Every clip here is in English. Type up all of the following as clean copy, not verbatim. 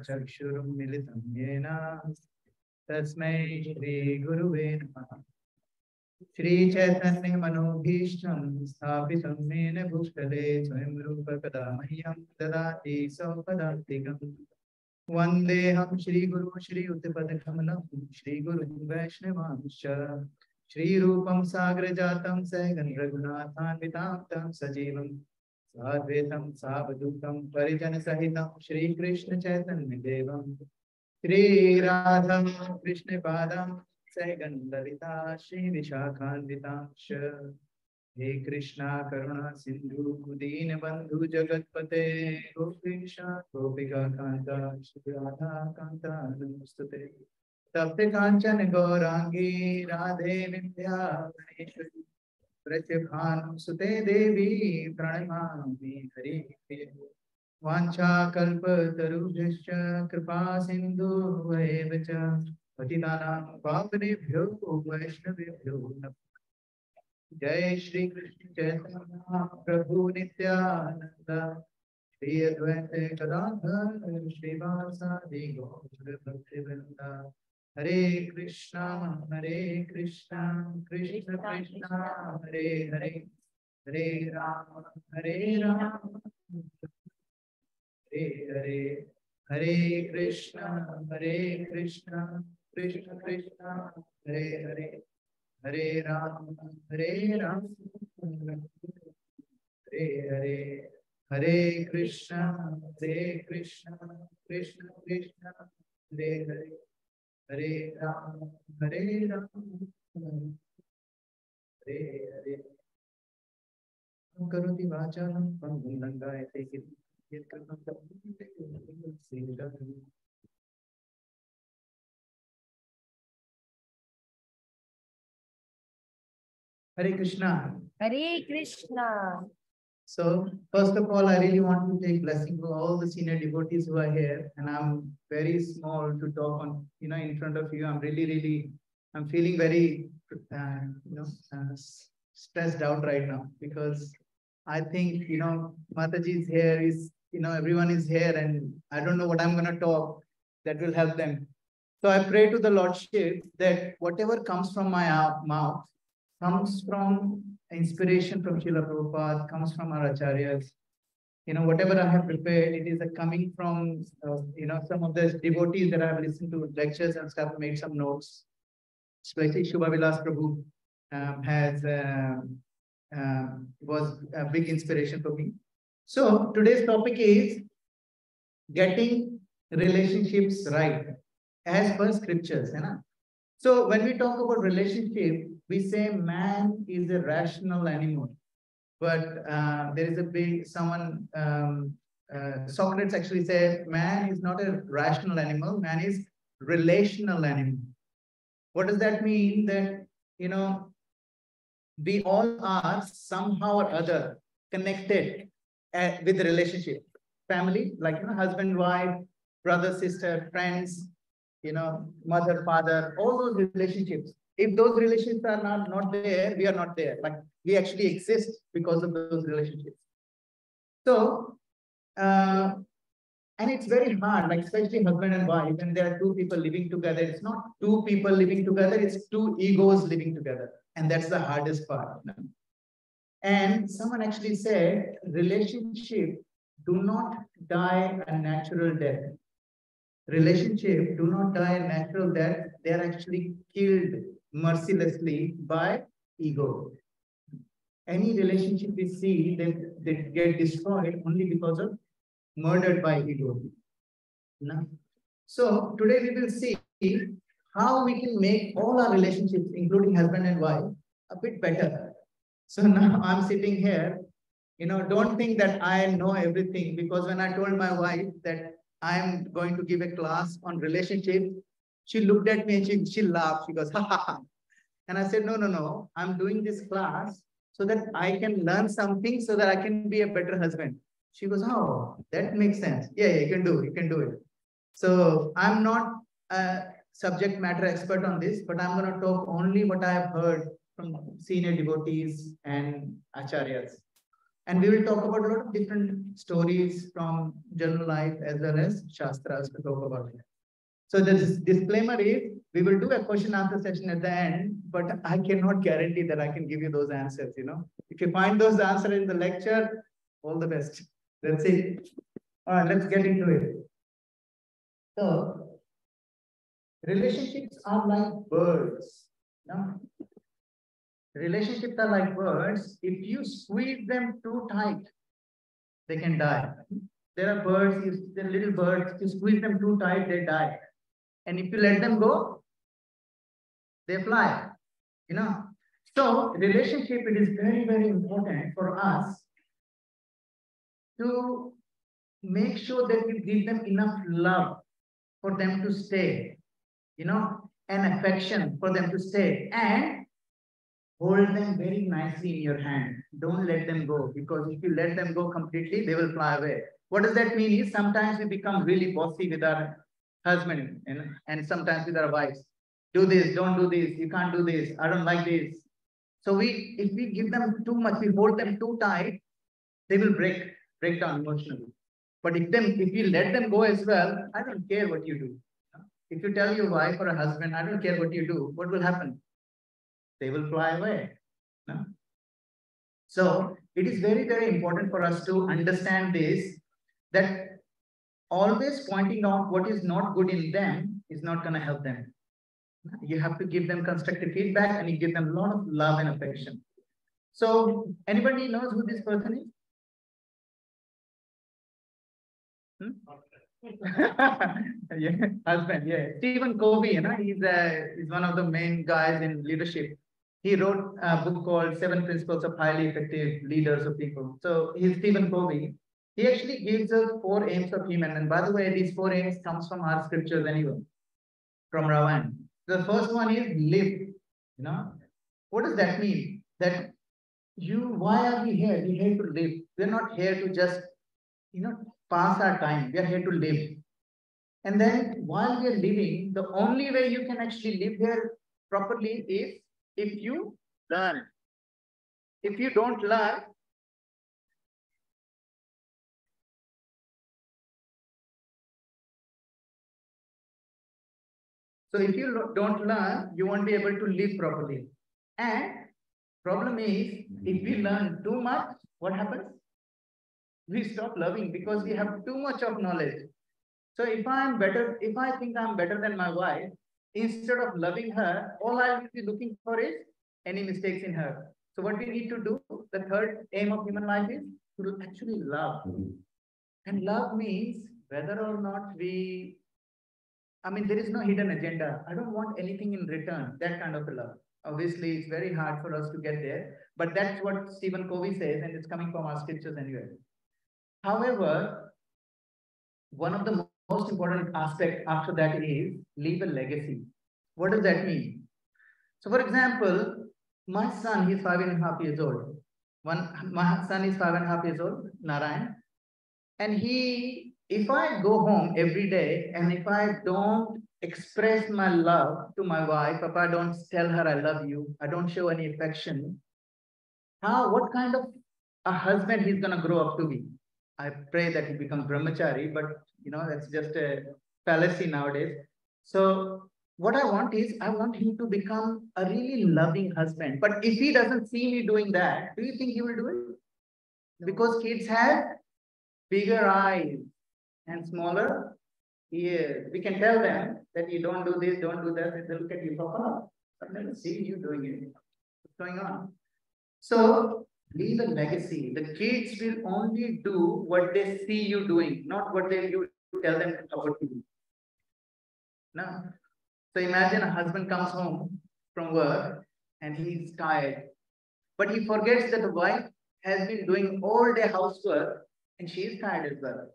चक्षुरुन्मिलितं येन तस्मै श्रीगुरुवे नमः। श्रीचैतन्यमनोभीष्टं स्थापितं येन भूतले स्वयं रूप कदा मह्यं ददाति स्वपदान्तिकम्। वन्देऽहं श्रीगुरु श्रीयुतपदकमलं श्रीगुरुं वैष्णवांश्च श्रीरूपं साग्रजातं सहगं रघुनाथान्वितां तं सजीवं साद्वैतं सावधूतं परिजनसहितं श्रीकृष्ण चैतन्यदेवं श्रीराधं कृष्णपादां सहगं ललिता श्रीविशाखान्वितांश्च। हे कृष्णा करुणा सिंधु दीनबंधु जगतपते गोपीश गोपिका कांता श्री राधा कांता नमस्तुते। तप्त कांचन गौरांगी राधे विद्याधरेश्वरी व्रजभानुसुते देवी प्रणमामि हरिप्रिये। वाञ्छाकल्पतरुभ्यश्च कृपा सिन्धुभ्येव च पतितानां पावनेभ्यो वैष्णवेभ्यो नमः। जय श्री कृष्ण चैतन्य प्रभु नित्यानंद श्री अद्वैत गदाधर श्रीवासादि गौर भक्तवृंद। हरे कृष्णा कृष्ण कृष्ण हरे हरे हरे राम हरे हरे हरे कृष्ण कृष्ण कृष्ण हरे हरे हरे राम हरे हरे हरे कृष्ण कृष्ण कृष्ण हरे हरे हरे राम हरे हरे। करोति वाचालं पंगुं लंघयते यत्कृतं तत्। Hare Krishna. Hare Krishna. So, first of all, I really want to take blessing for all the senior devotees who are here, and I'm very small to talk on, in front of you. I'm I'm feeling very, stressed out right now because I think, Mataji is here, everyone is here, and I don't know what I'm going to talk that will help them. So I pray to the Lordship that whatever comes from my mouth comes from inspiration from Srila Prabhupada, comes from our acharyas. Whatever I have prepared, it is coming from, some of the devotees that I have listened to lectures and stuff, made some notes. Especially Shubha Vilas Prabhu was a big inspiration for me. So today's topic is getting relationships right as per scriptures. So when we talk about relationship, we say man is a rational animal. But there is Socrates actually said, man is not a rational animal, man is relational animal. What does that mean? That, we all are somehow or other connected with the relationship. Family, like, husband, wife, brother, sister, friends, mother, father, all those relationships. If those relationships are not there, we are not there. Like, we actually exist because of those relationships. So, and it's very hard, like especially husband and wife, when there are two people living together. It's not two people living together, it's two egos living together. And that's the hardest part. And someone actually said, relationship do not die a natural death. Relationship do not die a natural death. They are actually killed mercilessly by ego. Any relationship we see, they get destroyed only because of murdered by ego. No? So today we will see how we can make all our relationships, including husband and wife, a bit better. So now I'm sitting here, don't think that I know everything, because when I told my wife that I'm going to give a class on relationship, she looked at me and she laughed. She goes, ha ha ha. And I said, no, I'm doing this class so that I can learn something so that I can be a better husband. She goes, oh, that makes sense. Yeah, you can do it. So I'm not a subject matter expert on this, but I'm going to talk only what I have heard from senior devotees and acharyas. And we will talk about a lot of different stories from general life as well as Shastras to talk about it. So the disclaimer is, we will do a question answer session at the end, but I cannot guarantee that I can give you those answers, If you find those answers in the lecture, all the best. That's it. All right, let's get into it. So, relationships are like birds. Relationships are like birds. If you squeeze them too tight, they can die. There are birds, they're little birds, if you squeeze them too tight, they die. And if you let them go, they fly. So relationship, it is very, very important for us to make sure that we give them enough love for them to stay, and affection for them to stay, and hold them very nicely in your hand. Don't let them go, because if you let them go completely, they will fly away. What does that mean is, sometimes we become really bossy with our husband, and sometimes with our wives. Do this, don't do this, you can't do this, I don't like this. So if we give them too much, we hold them too tight, they will break down emotionally. But if you let them go as well, I don't care what you do. If you tell your wife or a husband, I don't care what you do, what will happen? They will fly away. So it is very, very important for us to understand this, that always pointing out what is not good in them is not going to help them. You have to give them constructive feedback, and you give them a lot of love and affection. So anybody knows who this person is? Yeah, husband, yeah. Stephen Covey, he's one of the main guys in leadership. He wrote a book called 7 Principles of Highly Effective Leaders of People. So he's Stephen Covey. He actually gives us 4 aims of human. And by the way, these 4 aims comes from our scriptures anyway, from Ravan. The first one is live. What does that mean? That why are we here? We're here to live. We're not here to just, pass our time. We are here to live. And then while we are living, the only way you can actually live here properly is if you learn. If you don't learn, so if you don't learn, you won't be able to live properly. And problem is, if we learn too much, what happens? We stop loving, because we have too much of knowledge. So if I think I'm better than my wife, instead of loving her, all I will be looking for is any mistakes in her. So what we need to do, the third aim of human life is to actually love. And love means whether or not there is no hidden agenda. I don't want anything in return, that kind of a love. Obviously, it's very hard for us to get there, but that's what Stephen Covey says, and it's coming from our scriptures anyway. However, one of the most important aspect after that is leave a legacy. What does that mean? So for example, my son, he's 5.5 years old. My son is 5.5 years old, Narayan. And if I go home every day and if I don't express my love to my wife, if I don't tell her I love you, I don't show any affection, what kind of a husband he's going to grow up to be? I pray that he becomes brahmachari, but that's just a fallacy nowadays. So what I want is, I want him to become a really loving husband. But if he doesn't see me doing that, do you think he will do it? Because kids have bigger eyes and smaller ears. We can tell them that you don't do this, don't do that. They look at you, Papa, I've never seen you doing it. What's going on? So leave a legacy. The kids will only do what they see you doing, not what you tell them about you. No. So imagine a husband comes home from work and he's tired, but he forgets that the wife has been doing all day housework and she is tired as well.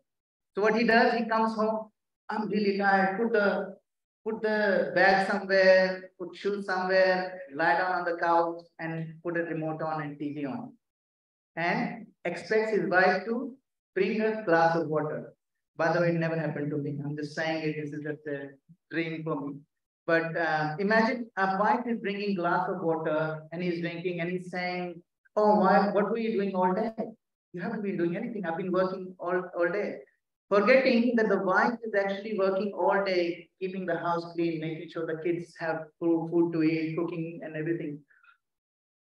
So what he does, he comes home, I'm really tired, put the bag somewhere, put shoes somewhere, lie down on the couch and put a remote on and TV on. And expects his wife to bring a glass of water. By the way, it never happened to me. I'm just saying it, this is just a dream for me. But imagine a wife is bringing glass of water and he's drinking and he's saying, oh, what were you doing all day? You haven't been doing anything. I've been working all day. Forgetting that the wife is actually working all day, keeping the house clean, making sure the kids have food to eat, cooking and everything.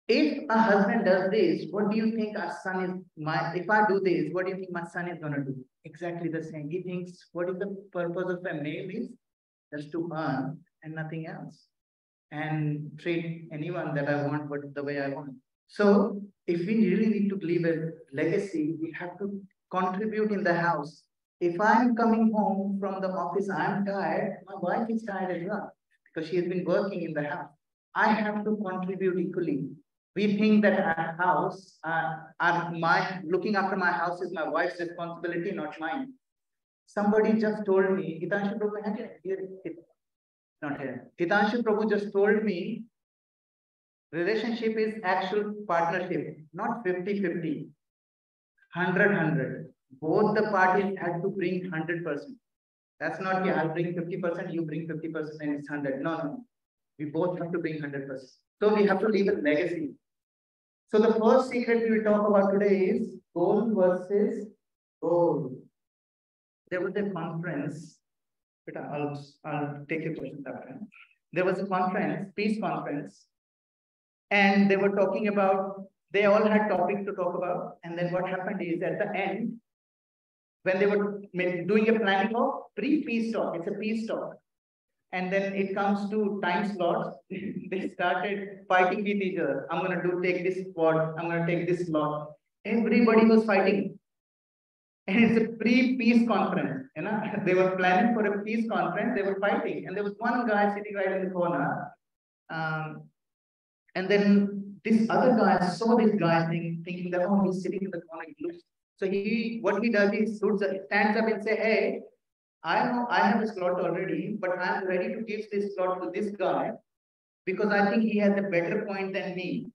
If a husband does this, what do you think our son is if I do this, what do you think my son is gonna do? Exactly the same. He thinks what is the purpose of a male is just to earn and nothing else. And treat anyone that I want but the way I want. So if we really need to leave a legacy, we have to contribute in the house. If I'm coming home from the office, I'm tired, my wife is tired as well because she has been working in the house. I have to contribute equally. We think that our house, looking after my house is my wife's responsibility, not mine. Somebody just told me, Hitanshu Prabhu, not here. Hitanshu Prabhu just told me, relationship is actual partnership, not 50-50, 100-100. Both the parties had to bring 100%. That's not, yeah, I'll bring 50%, you bring 50%, and it's 100. No. We both have to bring 100%. So we have to leave a legacy. So the first secret we will talk about today is goal versus goal. There was a conference. I'll take your questions after. There was a conference, peace conference, and they were talking about, they all had topics to talk about. And then what happened is at the end, when they were doing a planning of pre-peace talk, it's a peace talk. And then it comes to time slots, they started fighting with each other. I'm going to take this spot, I'm going to take this slot. Everybody was fighting. And it's a pre-peace conference. You know, they were planning for a peace conference, they were fighting. And there was one guy sitting right in the corner. And then this other guy saw this guy thinking that, oh, he's sitting in the corner. So what he does is stands up and say, hey, I know I have a slot already, but I'm ready to give this slot to this guy because I think he has a better point than me.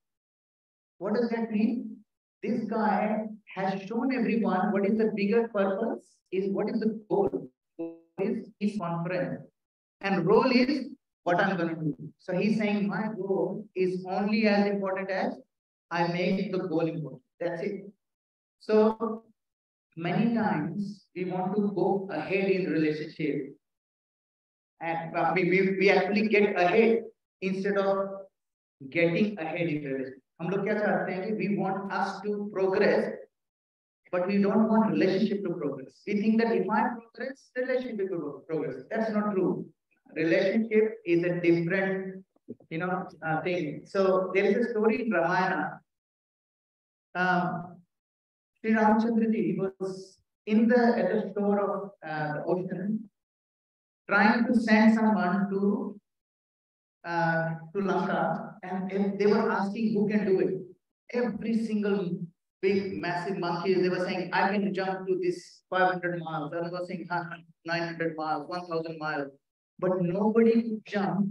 What does that mean? This guy has shown everyone what is the bigger purpose, is what is the goal, what is his conference, and role is what I'm going to do. So he's saying my goal is only as important as I make the goal important. That's it. So many times we want to go ahead in relationship, and we actually get ahead instead of getting ahead in relationship. हम लोग क्या चाहते हैं कि we want us to progress, but we don't want relationship to progress. We think that if I progress, relationship will progress. That's not true. Relationship is a different, thing. So there is a story in Ramayana. Sri Ramchandra ji was at the shore of the ocean, trying to send someone to Lanka, and they were asking who can do it. Every single big, massive monkeys, they were saying, I can jump to this 500 miles. Others were saying 900 miles, 1,000 miles. But nobody could jump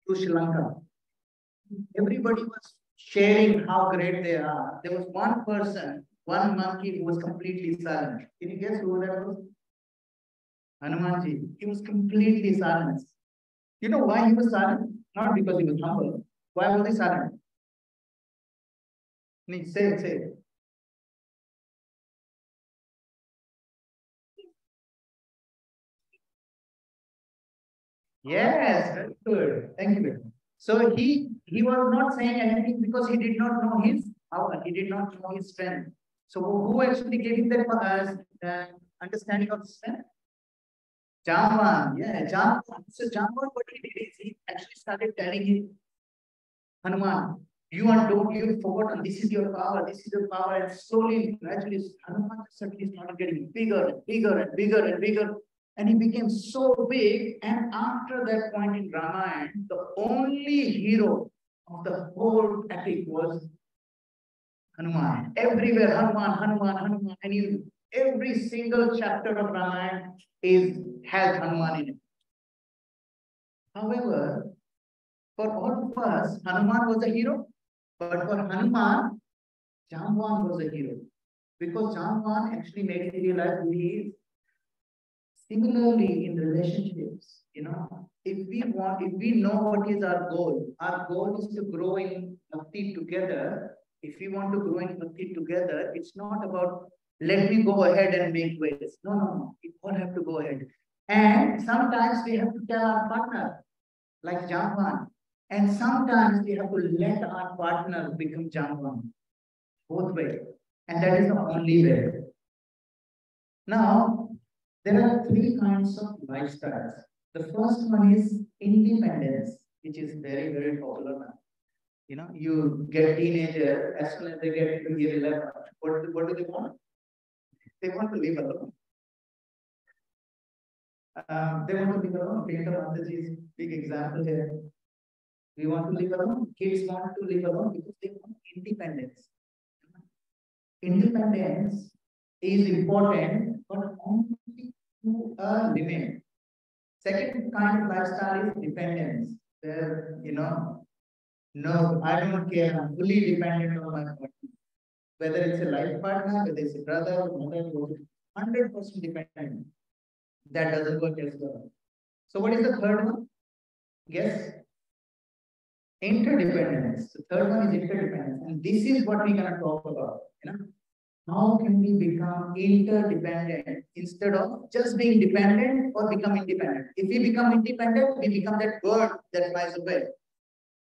to Sri Lanka. Everybody was sharing how great they are. There was one person, one monkey who was completely silent. Can you guess who that was? Hanumanji. He was completely silent. You know why he was silent? Not because he was humble. Why was he silent? Say it. Yes, very good. Thank you. So he was not saying anything because he did not know his power. He did not know his strength. So who actually gave him that understanding of strength? Jamban. Yeah, Jamban. So Jamban, what he did is he actually started telling him, Hanuman, you forgotten, this is your power, and slowly, gradually, Hanuman suddenly started getting bigger and bigger and bigger and bigger. And he became so big. And after that point in Ramayana, the only hero of the whole epic was Hanuman. Everywhere, Hanuman. And every single chapter of Ramayana has Hanuman in it. However, for all of us, Hanuman was a hero. But for Hanuman, Jamban was a hero. Because Jamban actually made him realize who he is. Similarly, in relationships, if we know what is our goal is to grow in bhakti together. if we want to grow in bhakti together, it's not about let me go ahead and make ways. No, no, no. We all have to go ahead. And sometimes we have to tell our partner, like Janwan. And sometimes we have to let our partner become Janwan. Both ways. And that is the only way. Now, there are three kinds of lifestyles. The first one is independence, which is very, very popular now. You know, you get teenager, as soon as they get to year 11, what do they want? They want to live alone. They want to live alone. Priyanka Mataji is a big example here. We want to live alone. Kids want to live alone because they want independence. Independence is important, but only to a limit. Second kind of lifestyle is dependence, where, you know, no, I don't care. I'm fully dependent on my partner. Whether it's a life partner, whether it's a brother, mother, 100% dependent. That doesn't work as well. So what is the third one? Guess. Interdependence. The third one is interdependence. And this is what we're going to talk about. You know, how can we become interdependent instead of just being dependent or become independent? If we become independent, we become that bird that flies away.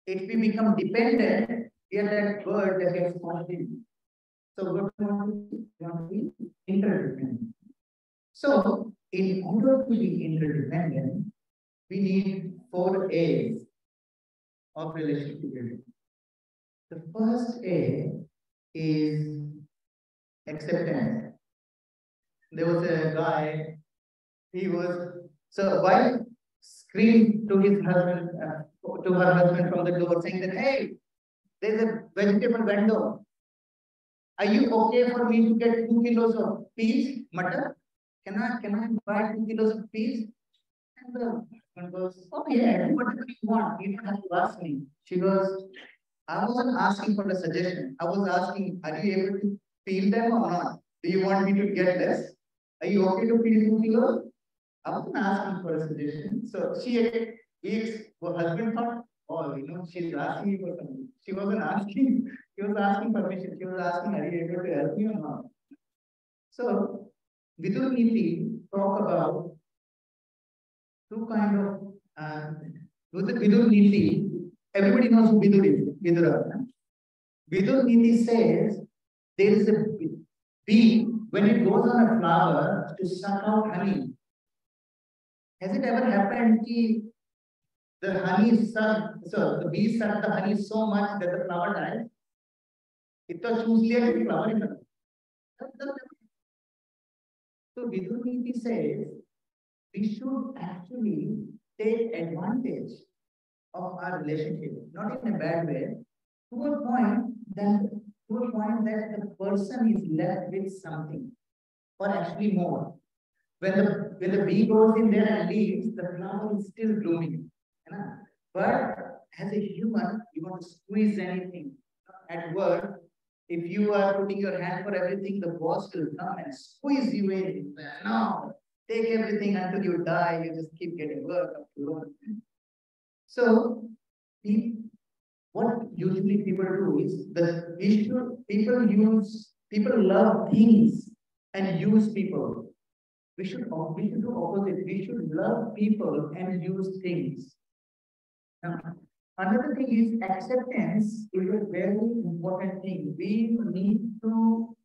If we become dependent, we are that bird that gets caught in. So what we want to be interdependent. So in order to be interdependent, we need 4 A's of relationship building. The first A is acceptance. There was a guy, so wife screamed to his husband, to her husband from the door saying that, hey, there's a vegetable vendor. Are you okay for me to get 2 kilos of peas, mutton? Can I buy 2 kilos of peas? And the husband goes, oh yeah, do whatever you want. You don't have to ask me. She goes, I wasn't asking for a suggestion. I was asking, are you able to peel them or not? Do you want me to get less? Are you okay to peel 2 kilos? I wasn't asking for a suggestion. So her husband thought, oh, you know, she's asking me for something. She wasn't asking. She was asking permission. She was asking, are you able to help me or not? So, Vidur Niti talk about two kind of Vidur Niti. Everybody knows who Vidur is. Vidura. Vidur Niti says there is a bee when it goes on a flower to suck out honey. Has it ever happened that the bee sucked the honey so much that the flower died? Itna choose liya कि flower ही ना. So Vidur Niti says we should actually take advantage of our relationship, not in a bad way, to a point that the person is left with something, or actually more. When the bee goes in there and leaves, the flower is still blooming. But as a human, you want to squeeze anything. At work, if you are putting your hand for everything, the boss will come and squeeze you in. No, take everything until you die. You just keep getting work up to work. So, what usually people do is people love things and use people. We should do opposite. We should love people and use things. Now, another thing is acceptance is a very important thing. We need to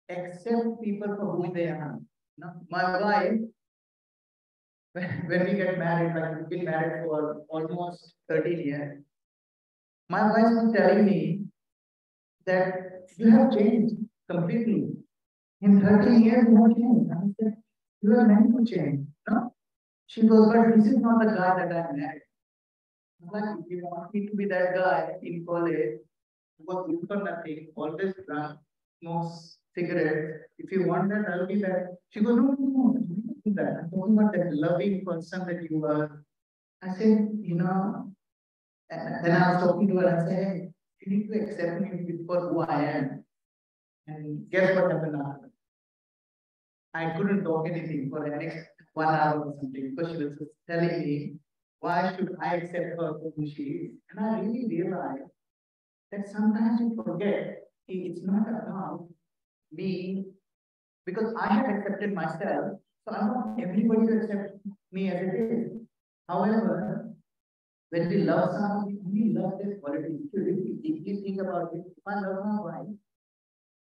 accept people for who they are. Now, my wife, when we get married, like we've been married for almost 13 years, my wife was telling me that you have changed completely. In 13 years, you have changed. I said, you are meant to change. No? She goes, but this is not the guy that I married. Like, if you want me to be that guy in college who was good for nothing, always drunk, smokes cigarettes, if you want that, I'll be that. She goes, no, don't do that. I'm talking about that loving person that you are. I said, you know, and then I was talking to her, I said, hey, you need to accept me for who I am. And guess what happened after? I couldn't talk anything for the next 1 hour or something because she was just telling me, why should I accept her for who she is? And I really realized that sometimes we forget It's not about me because I have accepted myself. So I want everybody to accept me as it is. However, when we love someone, we love their quality. If you think about it, if I love my wife,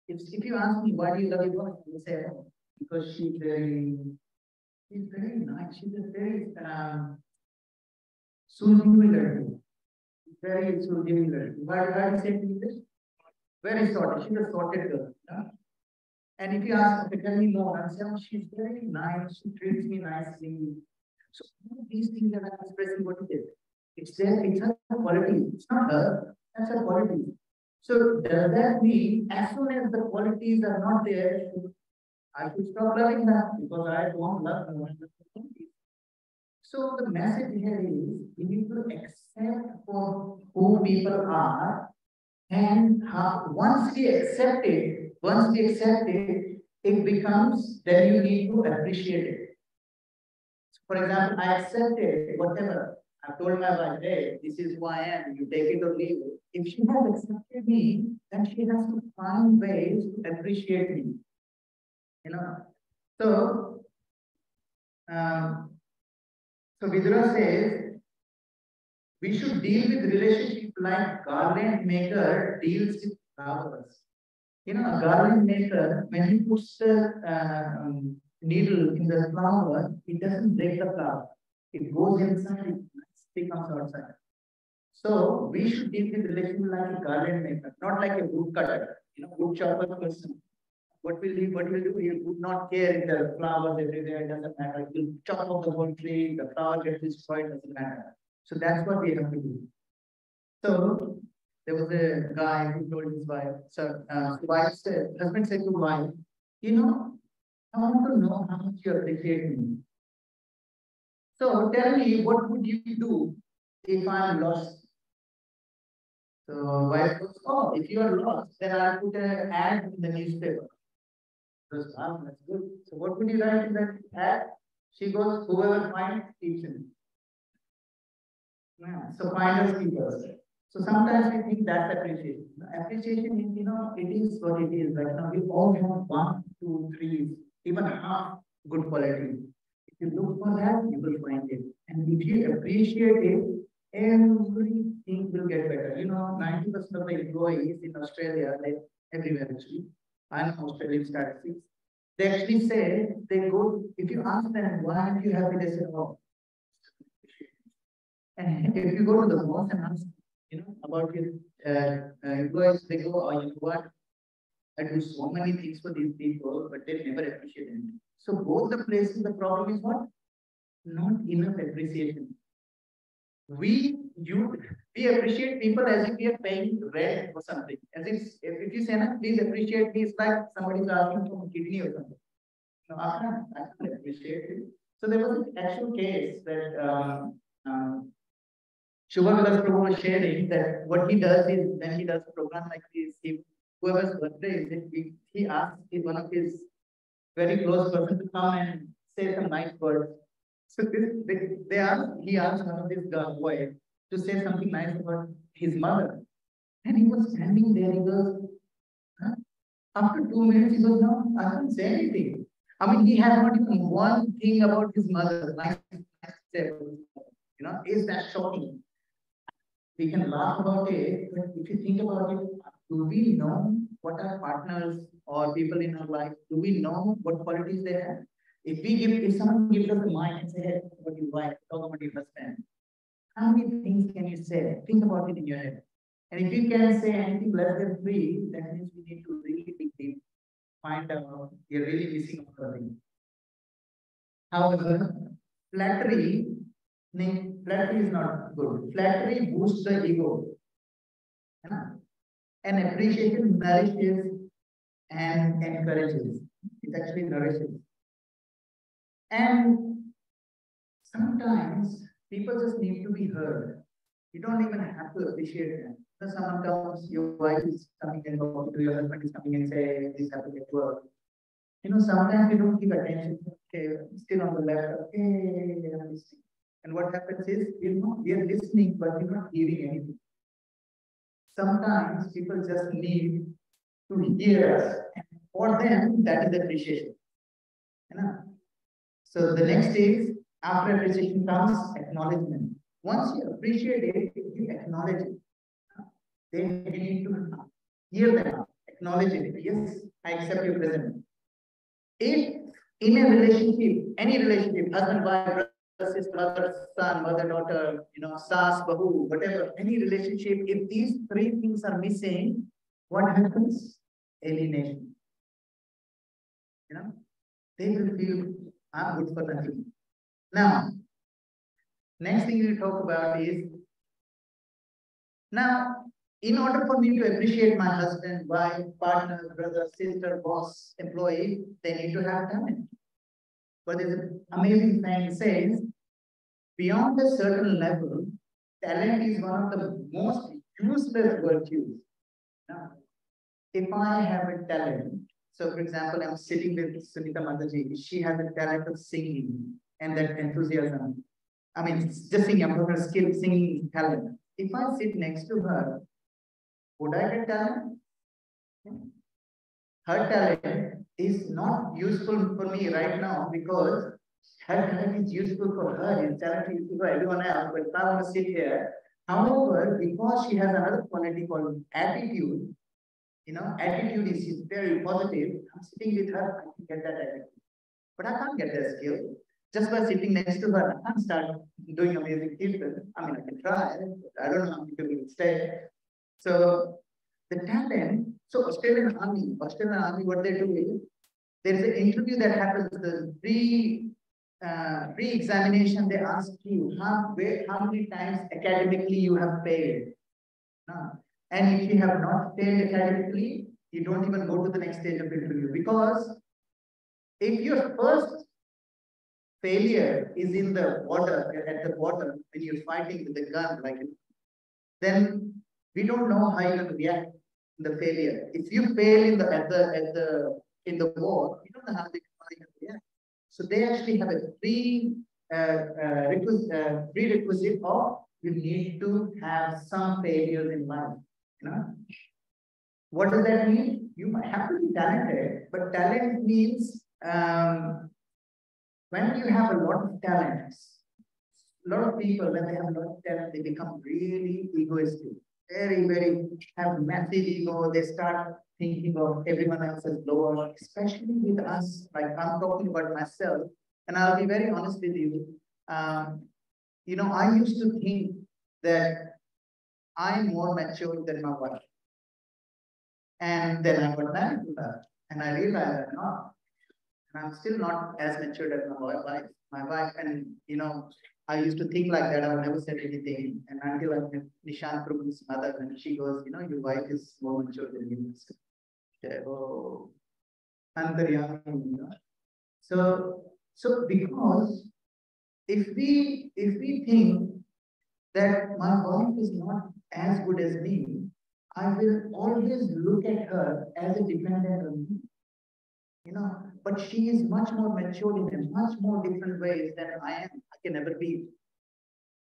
if you ask me why do you love your wife, I will say, oh, because she's very nice. She's a very soothing girl. Very soothing girl. Why do you say it in English? Very sorted. She's a sorted girl. Yeah? And if you ask, okay, tell me more, I'll say, oh, she's very nice. She treats me nicely. So all these things that I'm expressing, what it is? It's her quality. It's not her. That's her quality. So does that mean as soon as the qualities are not there, I should stop loving her because I don't love her? So the message here is we need to accept for who people are, and once we accept it, it becomes then you need to appreciate it. For example, I accepted whatever. I told my wife, hey, this is who I am, you take it or leave it. If she has accepted me, then she has to find ways to appreciate me. You know. So so Vidura says we should deal with relationship like garland maker deals with flowers. You know, a garland maker, when he puts the needle in the flower, it doesn't break the flower. It goes inside, it comes outside. So we should deal with relationship like a garland maker, not like a wood cutter, wood chopper person. What will do? He would not care if there are flowers everywhere, it doesn't matter. He'll chop off the whole tree, the flower gets destroyed, doesn't matter. So that's what we have to do. So there was a guy who told his wife, husband said to wife, I want to know how much you appreciate me. So tell me, what would you do if I'm lost? So wife goes, oh, if you are lost, then I'll put an ad in the newspaper. Goes, wow, that's good. So what would you write in that ad? She goes, whoever finds, keeps him. Yeah. So finders keepers. So sometimes we think that's appreciation. Appreciation is, it is what it is. Right now, we all have 1, 2, 3, even half good quality. If you look for that, you will find it. And if you appreciate it, everything will get better. 90% of the employees in Australia, everywhere actually, I know Australian statistics, they actually say, if you ask them, why aren't you happy? They say, oh. And if you go to the boss and ask, about your employees, they go, oh, you know what? I do so many things for these people, but they never appreciate it. So both the places, the problem is what? Not enough appreciation. We appreciate people as if we are paying rent or something. As if you say, no, please appreciate me, it's like somebody's asking for a kidney or something. No, I can't appreciate it. So there was an actual case that Shubha Vilas Prabhu was sharing that what he does is when he does a program like this, whoever's birthday is it, he asks one of his very close person to come and say some nice words. So he asked one of his boys to say something nice about his mother. And he was standing there, he goes, huh? After 2 minutes, he goes, no, I can't say anything. I mean, he has not even one thing about his mother. Nice to say about his mother. Is that shocking? We can laugh about it, but if you think about it, do we know what our partners or people in our life, do we know what qualities they have? If someone gives us a mic and say, hey, talk about your wife, talk about your husband, how many things can you say? Think about it in your head. And if you can say anything less than 3, that means we need to really think deep, find out you're really missing something. However, flattery is not good. Flattery boosts the ego. And appreciation nourishes and encourages. It actually nourishes. And sometimes people just need to be heard. You don't even have to appreciate them. When someone comes, your wife is coming and talking to your husband is coming and say, this happened at work. Sometimes we don't give attention. Okay, still on the left. Okay, I'm listening. And what happens is, we are listening, but we're not hearing anything. Sometimes people just need to hear us. And for them, that is appreciation. You know? So the next is, after appreciation comes acknowledgement. Once you appreciate it, you acknowledge it. Then you need to hear them, acknowledge it. Yes, I accept your presence. If in a relationship, any relationship, husband, wife, brother, sister, mother, son, mother, daughter, sas, bahu, whatever, any relationship, if these three things are missing, what happens? Alienation. They will feel, I'm good for nothing. Now, next thing we talk about is, now, in order for me to appreciate my husband, wife, partner, brother, sister, boss, employee, they need to have talent. But there's an amazing thing says, beyond a certain level, talent is one of the most useless virtues. Now, if I have a talent, so for example, I'm sitting with Sunita Mataji, she has a talent of singing and that enthusiasm. I mean, just singing, I'm talking skill, singing talent. If I sit next to her, would I get talent? Her talent is not useful for me right now because her talent is useful for her, his talent is useful for everyone else. But if I want to sit here, however, because she has another quality called attitude, attitude is very positive. I'm sitting with her, I can get that attitude. But I can't get that skill. Just by sitting next to her, I can't start doing amazing kirtan. I mean, I can try, but I don't know how people will stay. So the talent, so Australian Army, what they do is, there is an interview that happens, the pre-examination, they ask you how many times academically you have failed. And if you have not failed academically, you don't even go to the next stage of interview, because if your first failure is in the water, at the bottom, when you're fighting with the gun, then we don't know how you're going to react in the failure. If you fail in the war, you don't know how you're going to react. So they actually have a prerequisite of you need to have some failures in life. What does that mean? You might have to be talented, but talent means when you have a lot of talents, a lot of people, when they have a lot of talent, they become really egoistic, very, have massive ego. They start thinking of everyone else as lower, especially with us. Like I'm talking about myself, and I'll be very honest with you. I used to think that I'm more mature than my wife. And then I got married to her, and I realized I'm not. And I'm still not as mature as my wife. And, I used to think like that. I would never said anything. And until I met Nishant Prabhu's mother, and she goes, your wife is more mature than you. Oh, So because if we think that my wife is not as good as me, I will always look at her as a dependent on me. But she is much more mature in a much more different ways than I can ever be.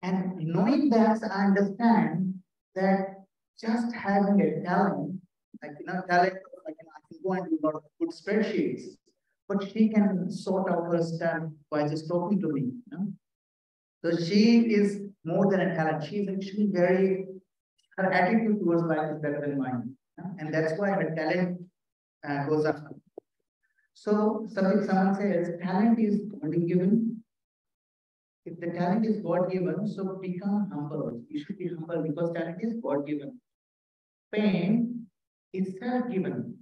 And knowing that, I understand that just having a talent, talent, I can go and do a lot of good spreadsheets, but she can sort out her stuff by just talking to me. So she is more than a talent. She is actually her attitude towards life is better than mine. And that's why her talent goes up. So someone says talent is God-given. If the talent is God-given, so become humble. You should be humble because talent is God-given. Fame is self-given.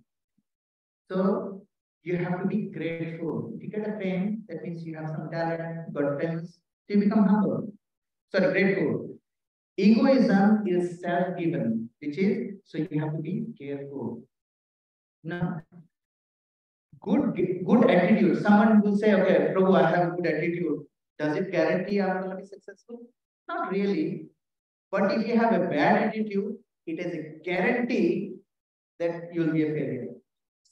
So you have to be grateful. If you get a fame, that means you have some talent, got famous, so you become humble. Grateful. Egoism is self-given, which is, so you have to be careful. Now, good attitude. Someone will say, okay, Prabhu, I have a good attitude. Does it guarantee I'm going to be successful? Not really. But if you have a bad attitude, it is a guarantee that you'll be a failure.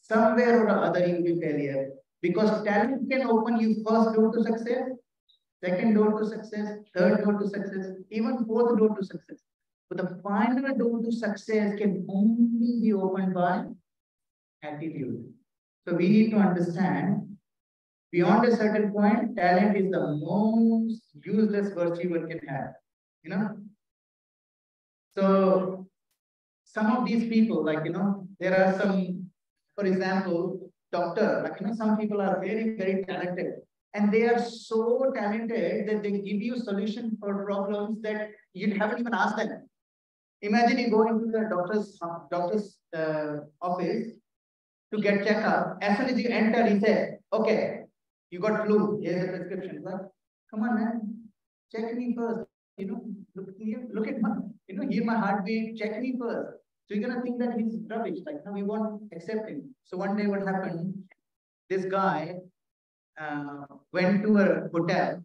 Somewhere or other, you'll be a failure. Because talent can open you first door to success, second door to success, third door to success, even fourth door to success. But the final door to success can only be opened by attitude. So we need to understand, beyond a certain point, talent is the most useless virtue one can have. You know? So some of these people, like, there are some, for example, doctor, like, some people are very, very talented. And they are so talented that they give you solution for problems that you haven't even asked them. Imagine you go into the doctor's office to get checkup. As soon as you enter, he said, okay, you got flu, here's the prescription. Like, come on, man, check me first. Look at my, hear my heartbeat, check me first. So you're gonna think that he's rubbish. Like, no, we won't accept him. So one day what happened, this guy went to a hotel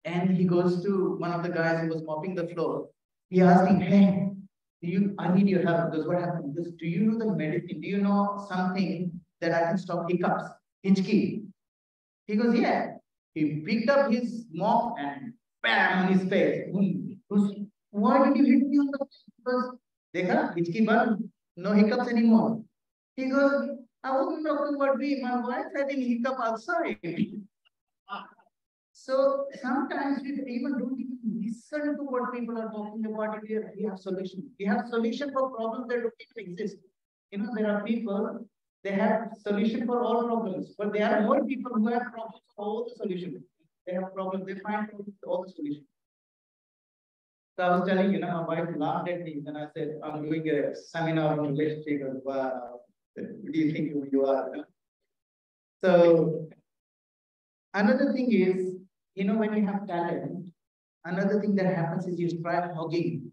and he goes to one of the guys who was mopping the floor. He asked him, hey, I need your help. Because what happened? Because do you know the medicine? Do you know something that I can stop hiccups? Hitchkey. He goes, yeah. He picked up his mop and bam on his face. He goes, why did you hit me on the face? Because dekha, hitchkey band, no hiccups anymore. He goes, I wasn't talking about me. My wife having hiccup outside. So sometimes we even don't even listen to what people are talking about. We have solution. We have solution for problems that don't even exist. There are people, they have solution for all problems, but there are more people who have problems for all the solutions. They have problems, they find problems for all the solutions. So I was telling my wife laughed at me and I said, I'm doing a seminar on relationship. Wow, what do you think who you are? So another thing is, when you have talent, another thing that happens is you try hogging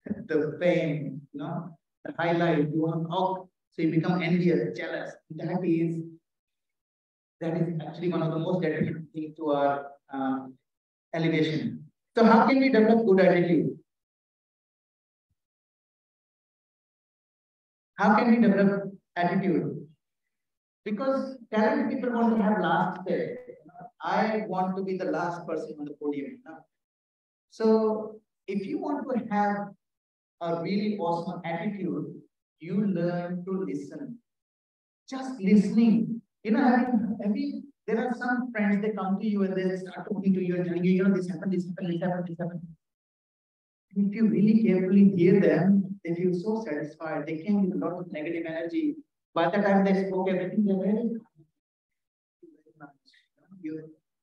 the fame, the highlight, you want to hog, so you become envious, jealous. That is actually one of the most detrimental things to our elevation. So how can we develop good attitude? How can we develop attitude? Because talented people want to have last say. I want to be the last person on the podium. So if you want to have a really awesome attitude, you learn to listen. Just listening. There are some friends, they come to you and they start talking to you and telling you, this happened, this happened, this happened, this happened. And if you really carefully hear them, they feel so satisfied. They can give a lot of negative energy. By the time they spoke everything, they're very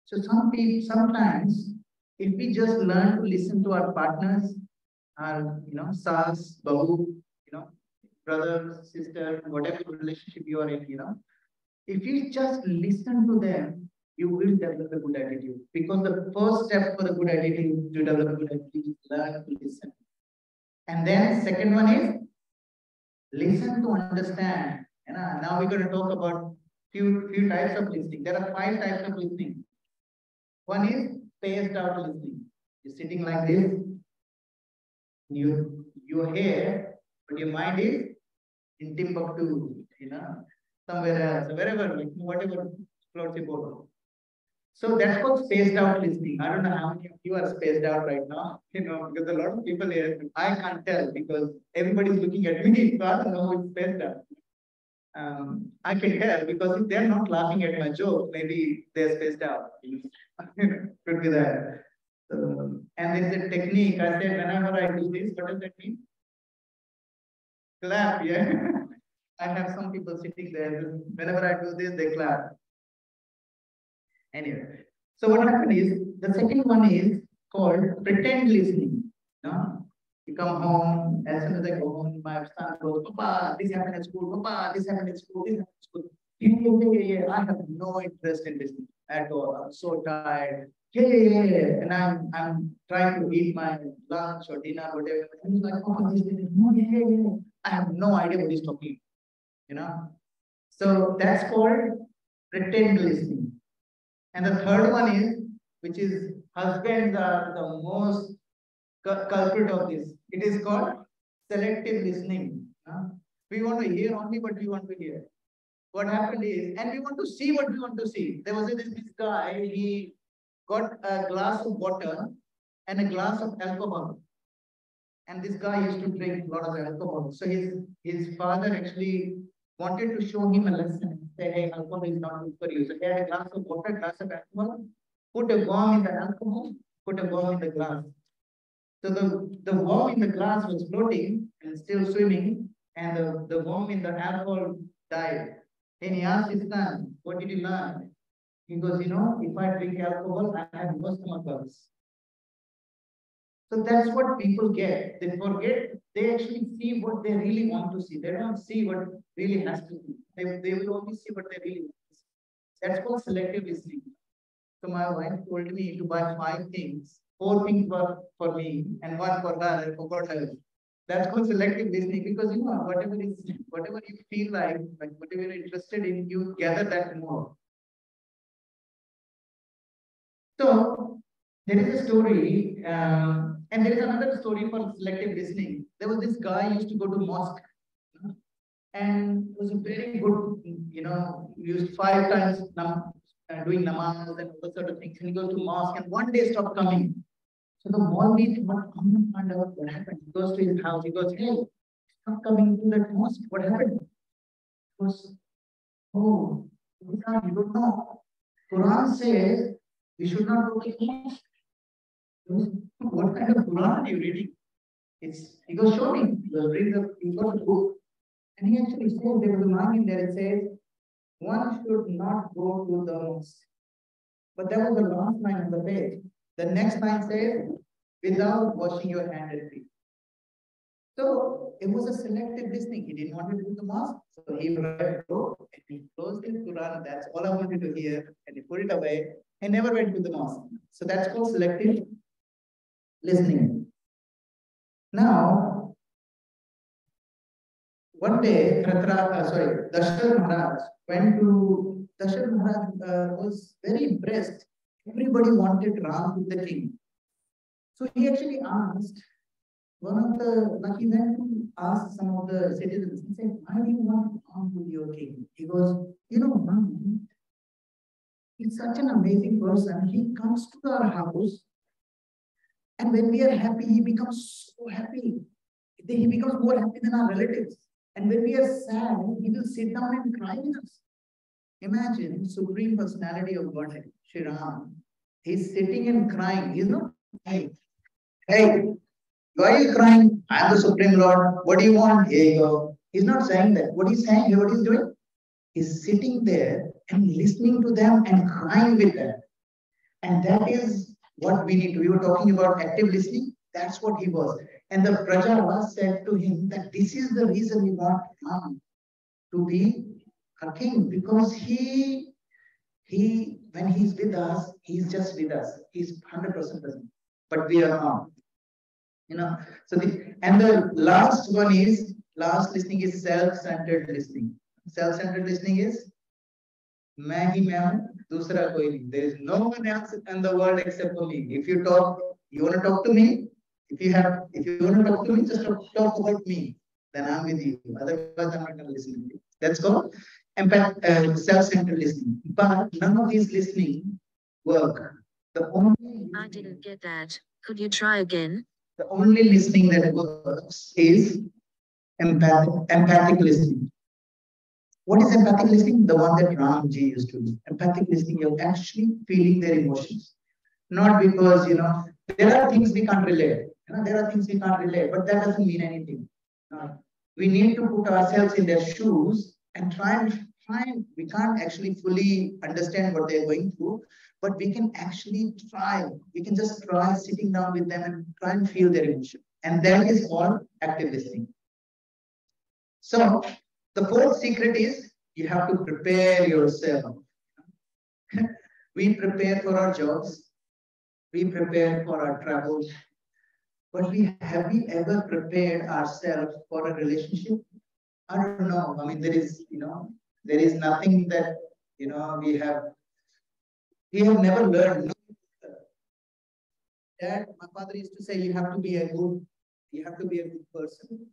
So sometimes, if we just learn to listen to our partners, our sas, bahu, brother, sister, whatever relationship you are in, if you just listen to them, you will develop a good attitude. Because the first step for the good attitude, to develop a good attitude, is learn to listen. And then second one is listen to understand. Now we're going to talk about few types of listening. There are 5 types of listening. One is spaced out listening. You're sitting like this. You're here, but your mind is in Timbuktu, somewhere else, wherever, like whatever floats your boat. So that's called spaced out listening. I don't know how many of you are spaced out right now, because a lot of people here, I can't tell because everybody's looking at me, so I don't know who's spaced out. I can tell because if they're not laughing at my joke, maybe they're spaced out. Could be that. So, and there's a technique. I said, whenever I do this, what does that mean? Clap, yeah. I have some people sitting there. Whenever I do this, they clap. Anyway, so what happened is, the second one is called pretend listening. You come home, as soon as I go home, my son goes, Papa, this happened at school, Papa, this happened at school, this happened at school. Yeah. I have no interest in listening at all. I'm so tired. Yeah. And I'm trying to eat my lunch or dinner, whatever. And he's like, Papa, this, no, yeah. I have no idea what he's talking. So that's called pretend listening. And the third one is, which is husbands are the most culprit of this. It is called selective listening. We want to hear only what we want to hear. What happened is, and we want to see what we want to see. There was this guy, he got a glass of water and a glass of alcohol. And this guy used to drink a lot of alcohol. So his father actually wanted to show him a lesson. Say, hey, alcohol is not good for you. So here, a glass of water, glass of alcohol, put a worm in the alcohol, put a worm in the glass. So the worm in the glass was floating and still swimming, and the worm in the alcohol died. Then he asked his son, what did you learn? He goes, if I drink alcohol, I have no stomach bugs. So that's what people get. They forget, they actually see what they really want to see. They don't see what really has to be. They will only see what they really want to see. That's called selective listening. So my wife told me to buy 5 things. 4 things were for me and one for her. I forgot her. That's called selective listening because whatever you feel like whatever you're interested in, you gather that more. So there is a story, and there is another story for selective listening. There was this guy who used to go to mosque, and was a very good, used 5 times doing namaz and all sort of things. And he goes to mosque, and one day stopped coming. So the Maulvi thought, I'm not find out what happened. He goes to his house. He goes, hey, stop coming to that mosque. What happened? He goes, oh, you don't know. Quran says we should not go to mosque. What kind of Quran are you reading? He goes, show me. He goes, he got the book. And he actually says, there was a line in there, it says, one should not go to the mosque. But that was the last line on the page. The next line says, without washing your hand and feet. So it was a selective listening. He didn't want to do the mosque. So he read the book and he closed his Quran. That's all I wanted to hear. And he put it away and never went to the mosque. So that's called selective listening. Now, one day, Dashrath Maharaj Dashrath Maharaj was very impressed. Everybody wanted Ram to the king. So he actually asked he went to ask some of the citizens, he said, why do you want Ram to be your king? He goes, Ram, he's such an amazing person. He comes to our house, and when we are happy, he becomes so happy. He becomes more happy than our relatives. And when we are sad, he will sit down and cry with us. Imagine Supreme Personality of Godhead, Shri Ram. He's sitting and crying. He's not crying. Hey, why are you crying? I am the Supreme Lord. What do you want? Here you go. He's not saying that. What he's saying, what he's doing? He's sitting there and listening to them and crying with them. And that is what we need to. We were talking about active listening. That's what he was. And the Praja said to him that this is the reason we want Ram to be a king, because he when he's with us, he's just with us. He's 100% present. But we are not. So the last listening is self-centered listening. Self-centered listening is main hi main hu, dusra koi nahi. There is no one else in the world except for me. If you want to talk to me, if you want to talk to me, just talk about me. Then I'm with you. Otherwise, I'm not going to listen to you. That's called self-centered listening. But none of these listening work. I didn't get that. Could you try again? The only listening that works is empathic listening. What is empathic listening? The one that Ramji used to do. Empathic listening, you're actually feeling their emotions. Not because, there are things we can't relate. There are things we can't relate, but that doesn't mean anything. We need to put ourselves in their shoes and try and we can't actually fully understand what they're going through, but we can actually try. We can just try sitting down with them and try and feel their emotion. And that is called active listening. So the fourth secret is you have to prepare yourself. We prepare for our jobs. We prepare for our travels. But have we ever prepared ourselves for a relationship? I don't know. I mean, there is nothing that, we have never learned. Dad, my father used to say, you have to be a good person.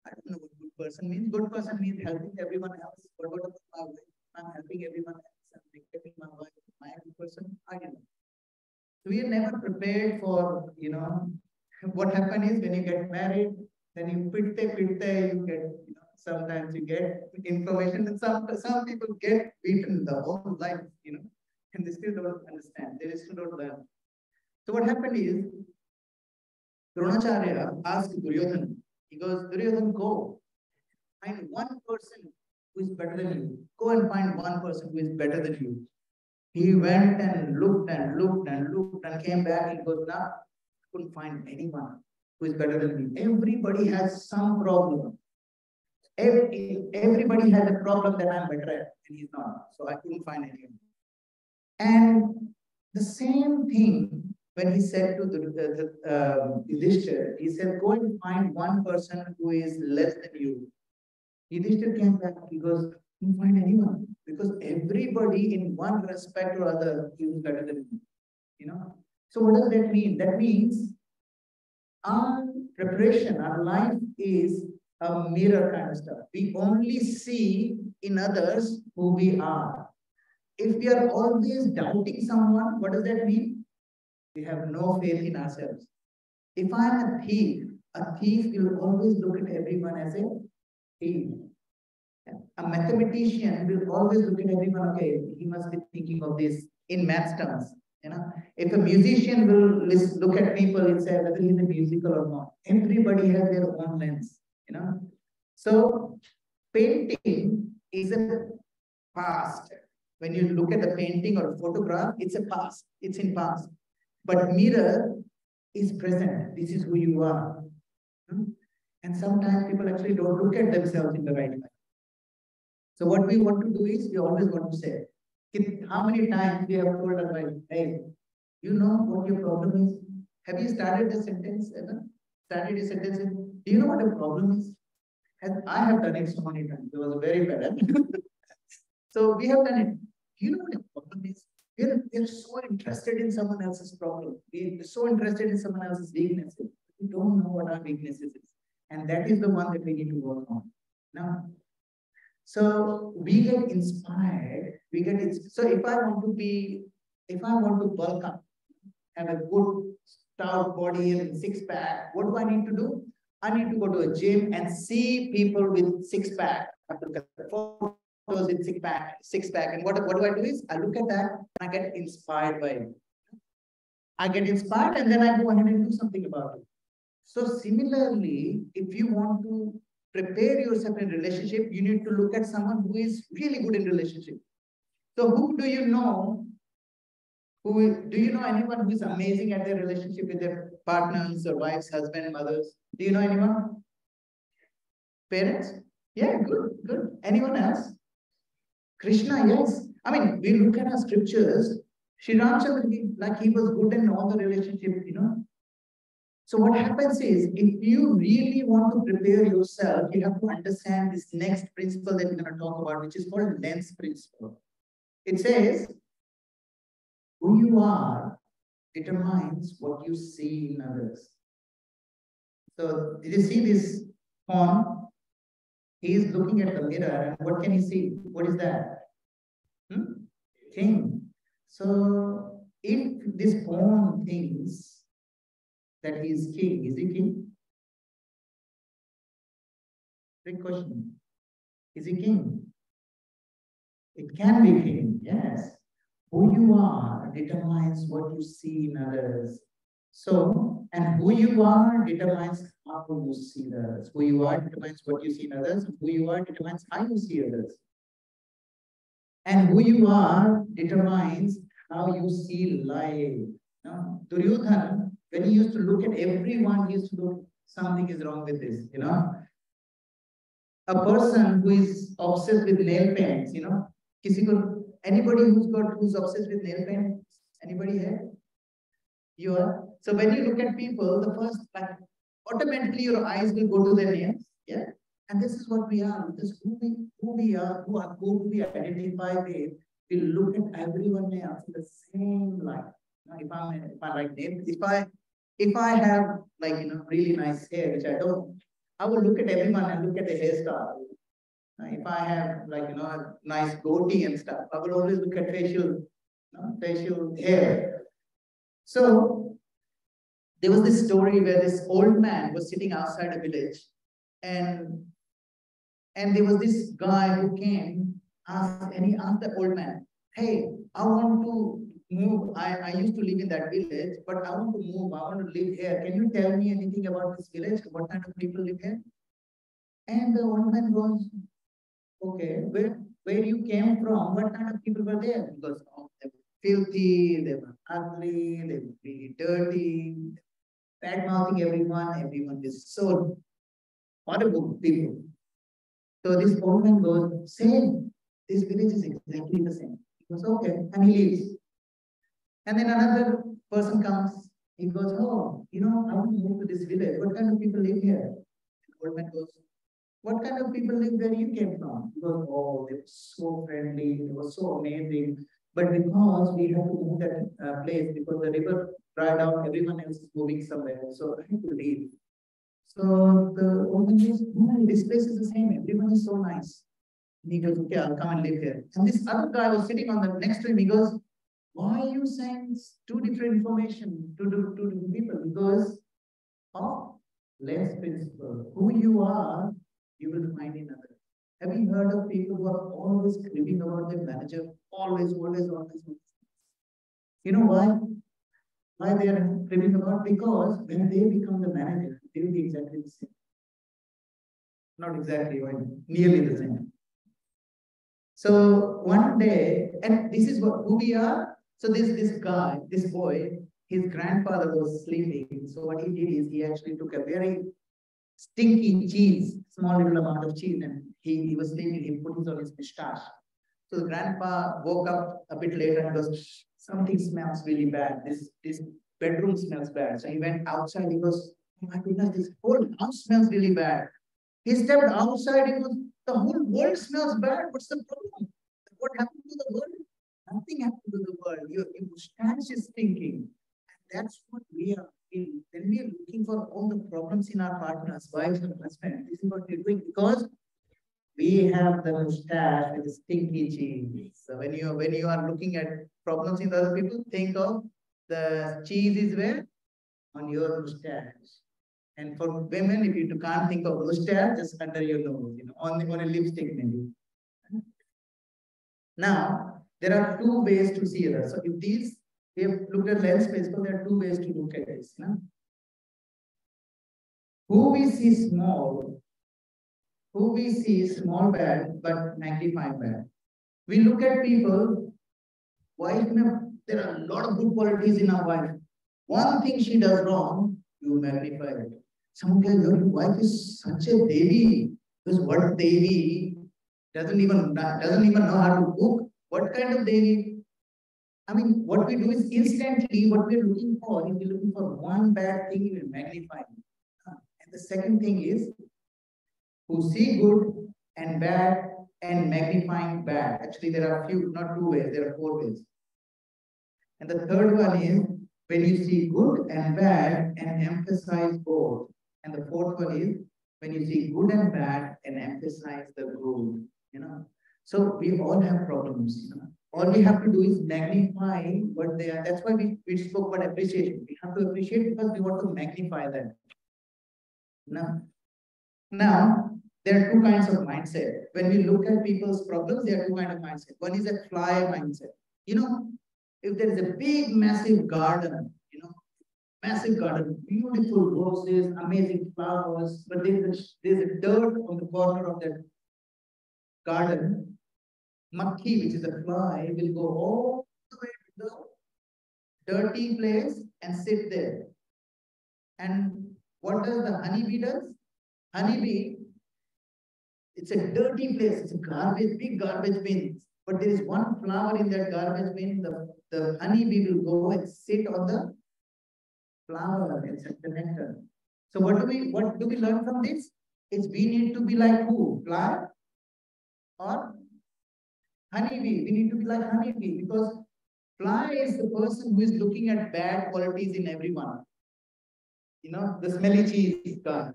I don't know what good person means. Good person means helping everyone else. But what about my wife? I'm helping everyone else. I'm neglecting my wife. Am I a good person? I don't know. So we are never prepared for, what happens is when you get married, then you pitte, you get, Sometimes you get information and some people get beaten the whole life, and they still don't understand. They still don't learn. So what happened is, Dronacharya asked Duryodhana, he goes, Duryodhana, go find one person who is better than you. Go and find one person who is better than you. He went and looked and looked and looked and came back and goes, nah, couldn't find anyone who is better than me. Everybody has some problem. Everybody has a problem that I'm better at, and he's not. So I couldn't find anyone. And the same thing when he said to Yudhishthir, he said, go and find one person who is less than you. Yudhishthir came back, he goes, couldn't find anyone. Because everybody in one respect or other is better than me. So what does that mean? That means our preparation, our life is a mirror kind of stuff. We only see in others who we are. If we are always doubting someone, what does that mean? We have no faith in ourselves. If I'm a thief will always look at everyone as a thief. A mathematician will always look at everyone, okay, he must be thinking of this in math terms. If a musician will look at people and say whether he's a musical or not. Everybody has their own lens. So painting is a past. When you look at a painting or a photograph, it's a past. It's in past. But mirror is present. This is who you are. And sometimes people actually don't look at themselves in the right way. So what we want to do is we always want to say, how many times we have told our wife, hey, you know what your problem is? Have you started a sentence ever? Started a sentence in, do you know what a problem is? And I have done it so many times. It was very bad. So we have done it. Do you know what a problem is? We're so interested in someone else's problem. We're so interested in someone else's weaknesses. We don't know what our weaknesses is. And that is the one that we need to work on. Now, so we get inspired. So if I want to bulk up, have a good stout body and six-pack, what do I need to do? I need to go to a gym and see people with six-pack. I look at the photos with six-pack. And what do I do is I look at that and I get inspired by it. I get inspired and then I go ahead and do something about it. So similarly, if you want to prepare yourself in a relationship, you need to look at someone who is really good in relationship. So who do you know? Do you know anyone who is amazing at their relationship with their partners or wives, husband, mothers? Do you know anyone? Parents? Yeah, good. Anyone else? Krishna, yes. I mean, we look at our scriptures. Sri Ramchandra, like he was good in all the relationships, So what happens is, if you really want to prepare yourself, you have to understand this next principle that we're going to talk about, which is called lens principle. It says, who you are determines what you see in others. So did you see this pawn? He is looking at the mirror, and what can he see? What is that? King. So if this pawn thinks that he is king, is he king? Big question. Is he king? It can be king, yes. Who you are determines what you see in others. So, and who you are determines how you see others. Who you are determines what you see in others. Who you are determines how you see others. And who you are determines how you see life. Now, Duryodhana, when he used to look at everyone, he used to look, something is wrong with this, A person who is obsessed with nail paints, anybody who's obsessed with nail paints? Anybody here? You are. So when you look at people, the first, automatically your eyes will go to their nails. Yeah. And this is what we are. This is who we are, who we identify with. We look at everyone else in the same light. If I like nails, if I have really nice hair, which I don't, I will look at everyone and look at the hairstyle. If I have a nice goatee and stuff, I will always look at facial hair. So there was this story where this old man was sitting outside a village, and And there was this guy who came, and he asked the old man, hey, I want to move. I used to live in that village, but I want to move. I want to live here. Can you tell me anything about this village? What kind of people live here? And the old man goes, okay, where you came from? What kind of people were there? Because they were filthy, they were ugly, they were really dirty, bad mouthing everyone. Everyone is so horrible people. So this old man goes, same. This village is exactly the same. He goes, okay, and he leaves. And then another person comes. He goes, oh, I want to move to this village. What kind of people live here? The old man goes, what kind of people live where you came from? He goes, oh, they were so friendly. They were so amazing. But because we have to move that place, because the river dried out, everyone else is moving somewhere. So I have to leave. So the old man says, no, this place is the same. Everyone is so nice. And he goes, okay, I'll come and live here. And this other guy was sitting on the next to him. He goes, why are you saying two different information to two different people? Because of lens principle. Who you are, you will find in others. Have you heard of people who are always cribbing about their manager? Always. You know why? Why they are cribbing about? Because when they become the manager, they will be exactly the same. Not exactly, but nearly the same. So one day, and this is who we are. So this guy, this boy, his grandfather was sleeping. So what he did is he actually took a very stinky cheese, small little amount of cheese, and he was sleeping. He put it on his moustache. So the grandpa woke up a bit later and goes, something smells really bad. This bedroom smells bad. So he went outside. He goes, oh my goodness, this whole house smells really bad. He stepped outside. He goes, the whole world smells bad. What's the problem? What happened to the world? Nothing happened to the world. Your mustache is stinking. And that's what we are feeling. When we are looking for all the problems in our partners, wives and husbands, this is what we're doing because we have the mustache with the stinky cheese. So when you are looking at problems in other people, think of the cheese is where? On your mustache. And for women, if you can't think of mustache, just under your nose, on a lipstick maybe. Now, there are two ways to see it. So if we have looked at lens principle, there are two ways to look at this. Who we see small bad, but magnify bad. We look at people, wife, there are a lot of good qualities in our wife. One thing she does wrong, you magnify it. Someone tells your wife is such a devi, because what devi doesn't even know how to cook. What kind of devi? I mean, what we do is instantly, what we're looking for, if we're looking for one bad thing, we will magnify it. And the second thing is, who see good and bad and magnifying bad. Actually, there are not two ways, there are four ways. And the third one is, when you see good and bad and emphasize both. And the fourth one is, when you see good and bad and emphasize the good. So we all have problems. All we have to do is magnify what they are. That's why we spoke about appreciation. We have to appreciate because we want to magnify them. Now, there are two kinds of mindset. When we look at people's problems, there are two kinds of mindset. One is a fly mindset. If there is a big, massive garden, beautiful roses, amazing flowers, but there's a dirt on the corner of that garden. Makhi, which is a fly, will go all the way to the dirty place and sit there. And what does the honeybee does? Honeybee, it's a dirty place. It's a big garbage bin. But there is one flower in that garbage bin. The honeybee will go and sit on the flower and set the nectar. So what do we learn from this? It's we need to be like who? Fly or honeybee? We need to be like honeybee because fly is the person who is looking at bad qualities in everyone. The smelly cheese guy.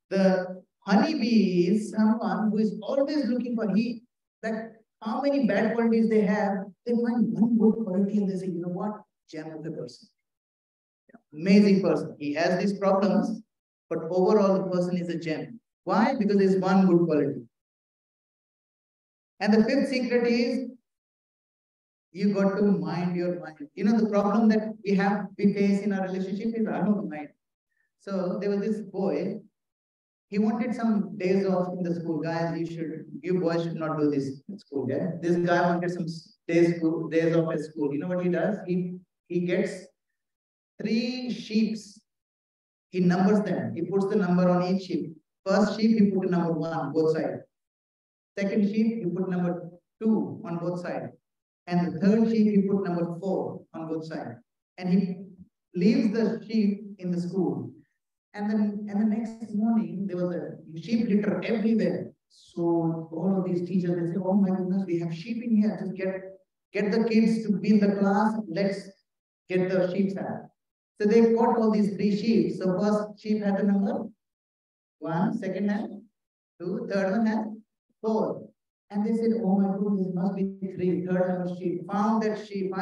The honeybee is someone who is always looking for how many bad qualities they have. They find one good quality and they say, you know what? Gem of the person. Amazing person. He has these problems, but overall the person is a gem. Why? Because there's one good quality. And the fifth secret is you got to mind your mind. You know, the problem that we face in our relationship is our own mind. So there was this boy, he wanted some days off in the school. Guys, you boys should not do this in school. Yeah? This guy wanted some days off at school. You know what he does? He gets 3 sheeps. He numbers them. He puts the number on each sheep. First sheep, he put a number 1, both sides. Second sheep, he put number 2 on both sides. And the third sheep, he put number 4 on both sides. And he leaves the sheep in the school. And the next morning, there was a sheep litter everywhere. So all of these teachers, they say, oh my goodness, we have sheep in here. Just get the kids to be in the class. Let's get the sheep out. So they caught all these 3 sheep. So first sheep had the number 1, second had 2, third one had 4. And they said, oh my goodness, it must be 3, third number sheep. Find that sheep.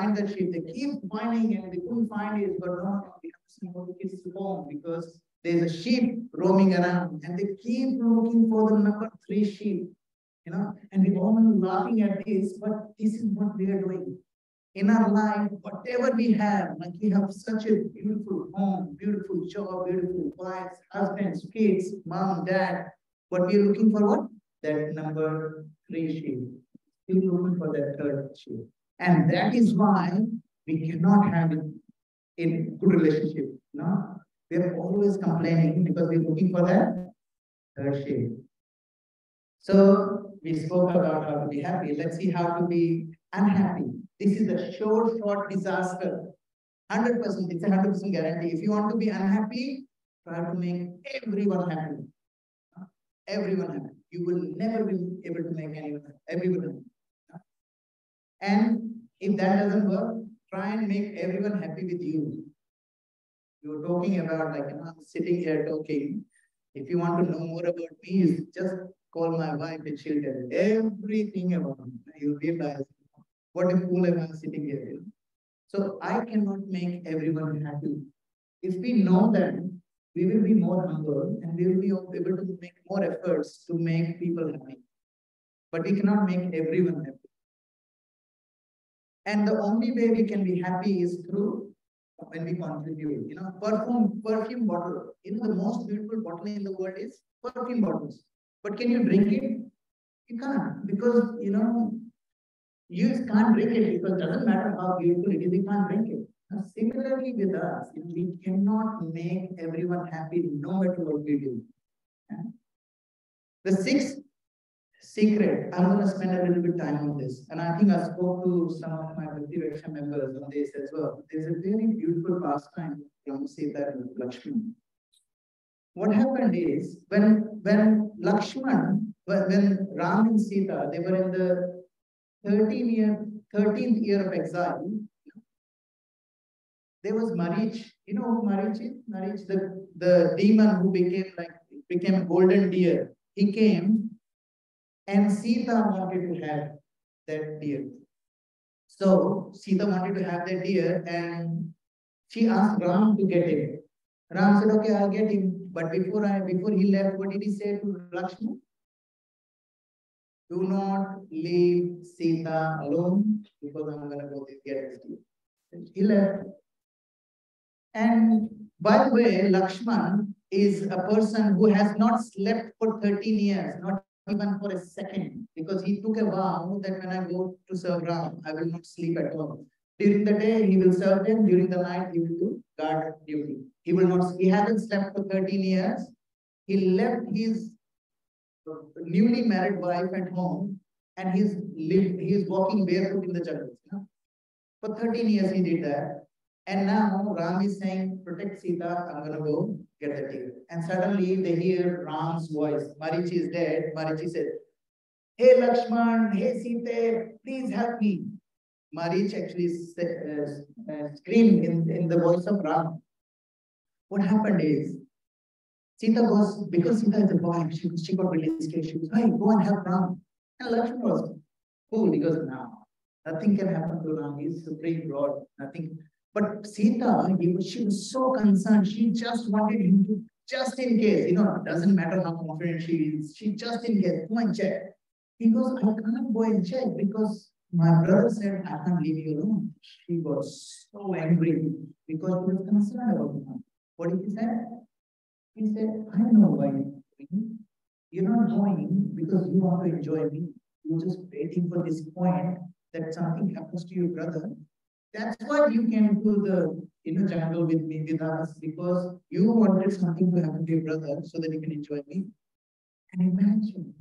They keep finding and they couldn't find it, but no, we have to send all the kids to home because there's a sheep roaming around and they keep looking for the number 3 sheep, you know, and we're all laughing at this, but this is what we are doing. In our life, whatever we have, like we have such a beautiful home, beautiful job, beautiful wives, husbands, kids, mom, dad, but we're looking for what? That number 3 sheep. Still looking for that third sheep. And that is why we cannot have it in good relationship. No? We are always complaining because we're looking for that third sheep. So we spoke about how to be happy. Let's see how to be unhappy. This is a short disaster. 100%, it's a 100% guarantee. If you want to be unhappy, try to make everyone happy. Everyone happy. You will never be able to make everyone happy. And if that doesn't work, try and make everyone happy with you. You're talking about, like, I'm sitting here talking. If you want to know more about me, just call my wife and she'll tell you everything about me. You'll realize what a fool am I sitting here. You know? So I cannot make everyone happy. If we know that, we will be more humble and we will be able to make more efforts to make people happy. But we cannot make everyone happy. And the only way we can be happy is through when we contribute. You know, perfume bottle. You know, the most beautiful bottle in the world is perfume bottles. But can you drink it? You can't, because, you know, you can't drink it because it doesn't matter how beautiful it is, you can't drink it. Now, similarly with us, we cannot make everyone happy no matter what we do. The 6th secret, I'm going to spend a little bit of time on this. And I think I spoke to some of my Bhakti Raksha members on this as well. There's a very beautiful pastime from Sita and Lakshman. What happened is, when Lakshman, when Ram and Sita, they were in the 13th year of exile, there was Marich. You know who Marich is? Marich, the demon who became a golden deer. He came and Sita wanted to have that deer. So Sita wanted to have that deer and she asked Ram to get him. Ram said, okay, I'll get him. But before he left, what did he say to Lakshman? Do not leave Sita alone because I'm going to go get this deer. He left. And by the way, Lakshman is a person who has not slept for 13 years, not even for a second, because he took a vow that when I go to serve Ram, I will not sleep at all. During the day, he will serve them. During the night, he will do guard duty. He hasn't slept for 13 years. He left his newly married wife at home and he's walking barefoot in the jungle. You know? For 13 years, he did that. And now Ram is saying, protect Sita, I'm going to go get the deer. And suddenly they hear Ram's voice. Marichi is dead. Marichi said, hey Lakshman, hey Sita, please help me. Marich actually screamed in the voice of Ram. What happened is, because Sita is a boy, she got really scared. She was, hey, go and help Ram. And Lakshman was cool because now nothing can happen to Ram. He's supreme Lord. Nothing. But Sita, she was so concerned. She just wanted him to, just in case, you know, it doesn't matter how confident she is. She just in case, go and check. He goes, I can't go and check because my brother said, I can't leave you alone. He got so angry because he was concerned about him. What did he say? He said, I know why you're going. You're not going because you want to enjoy me. You're just waiting for this point that something happens to your brother. That's why you came to the jungle with me, with us, because you wanted something to happen to your brother so that you can enjoy me. And imagine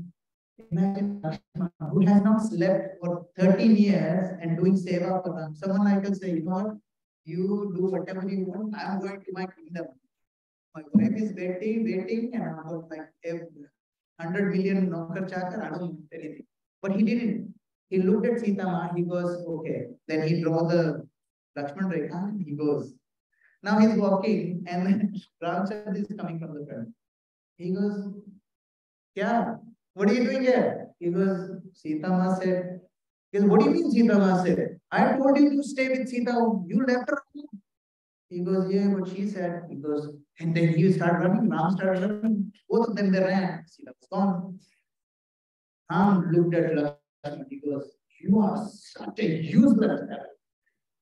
Lakshmana, who has not slept for 13 years and doing seva for them. Someone like us say, you know what? You do whatever you want. I'm going to my kingdom. My wife is waiting, and I've got like 100 million Naukar Chakar. I don't want anything. But he didn't. He looked at Sita Ma. He goes, okay. Then he draw the Lakshman Rekha and he goes. Now he's walking, and Ramchandra is coming from the front. He goes, yeah, what are you doing here? He goes, Sita Ma said, he goes, what do you mean Sita Ma said? I told you to stay with Sita. You left her. He goes, yeah, what she said. He goes, and then he started running. Ram started running. Both of them, they ran. Sita was gone. Ram looked at Lakshman. He goes, you are such a useless guy.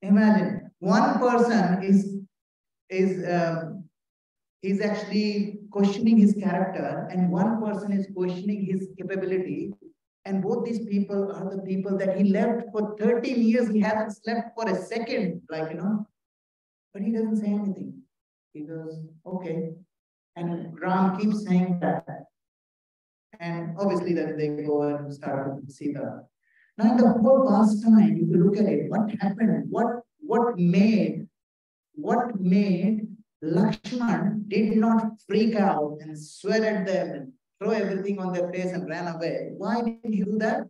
Imagine, one person is actually questioning his character, and one person is questioning his capability. And both these people are the people that he left for 13 years. He hasn't slept for a second, but he doesn't say anything. He goes, okay. And Ram keeps saying that. And obviously then they go and start with Sita. Now in the whole past time, if you look at it, what happened? What made Lakshman did not freak out and swear at them and throw everything on their face and ran away? Why did he do that?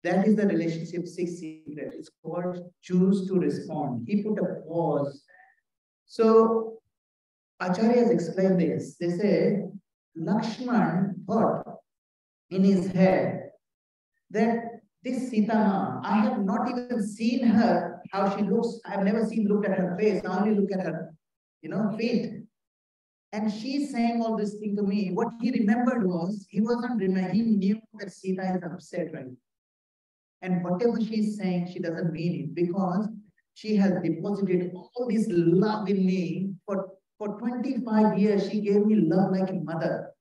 That is the relationship sixth secret. It's called choose to respond. He put a pause. So Acharyas explain this. They say Lakshman thought in his head that this Sita Ma, I have not even seen her, how she looks. I have never looked at her face. I only look at her, feet. And she's saying all this thing to me. What he remembered was, he knew that Sita is upset, right? And whatever she's saying, she doesn't mean it because she has deposited all this love in me. For 25 years, she gave me love like a mother.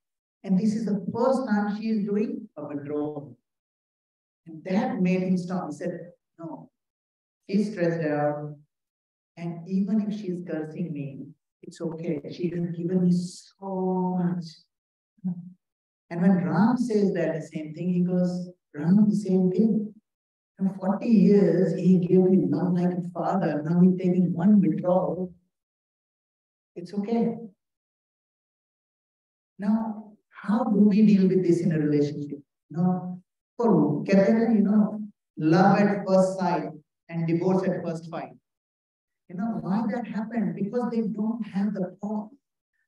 And this is the first time she is doing a withdrawal. And that made him stop. He said, no, she's stressed out. And even if she's cursing me, it's okay. She has given me so much. And when Ram says that the same thing, he goes, Ram, the same thing. For 40 years, he gave me love like a father. Now he's taking one withdrawal. It's okay. Now, how do we deal with this in a relationship? For love at first sight and divorce at first fight. Why that happened? Because they don't have the pause.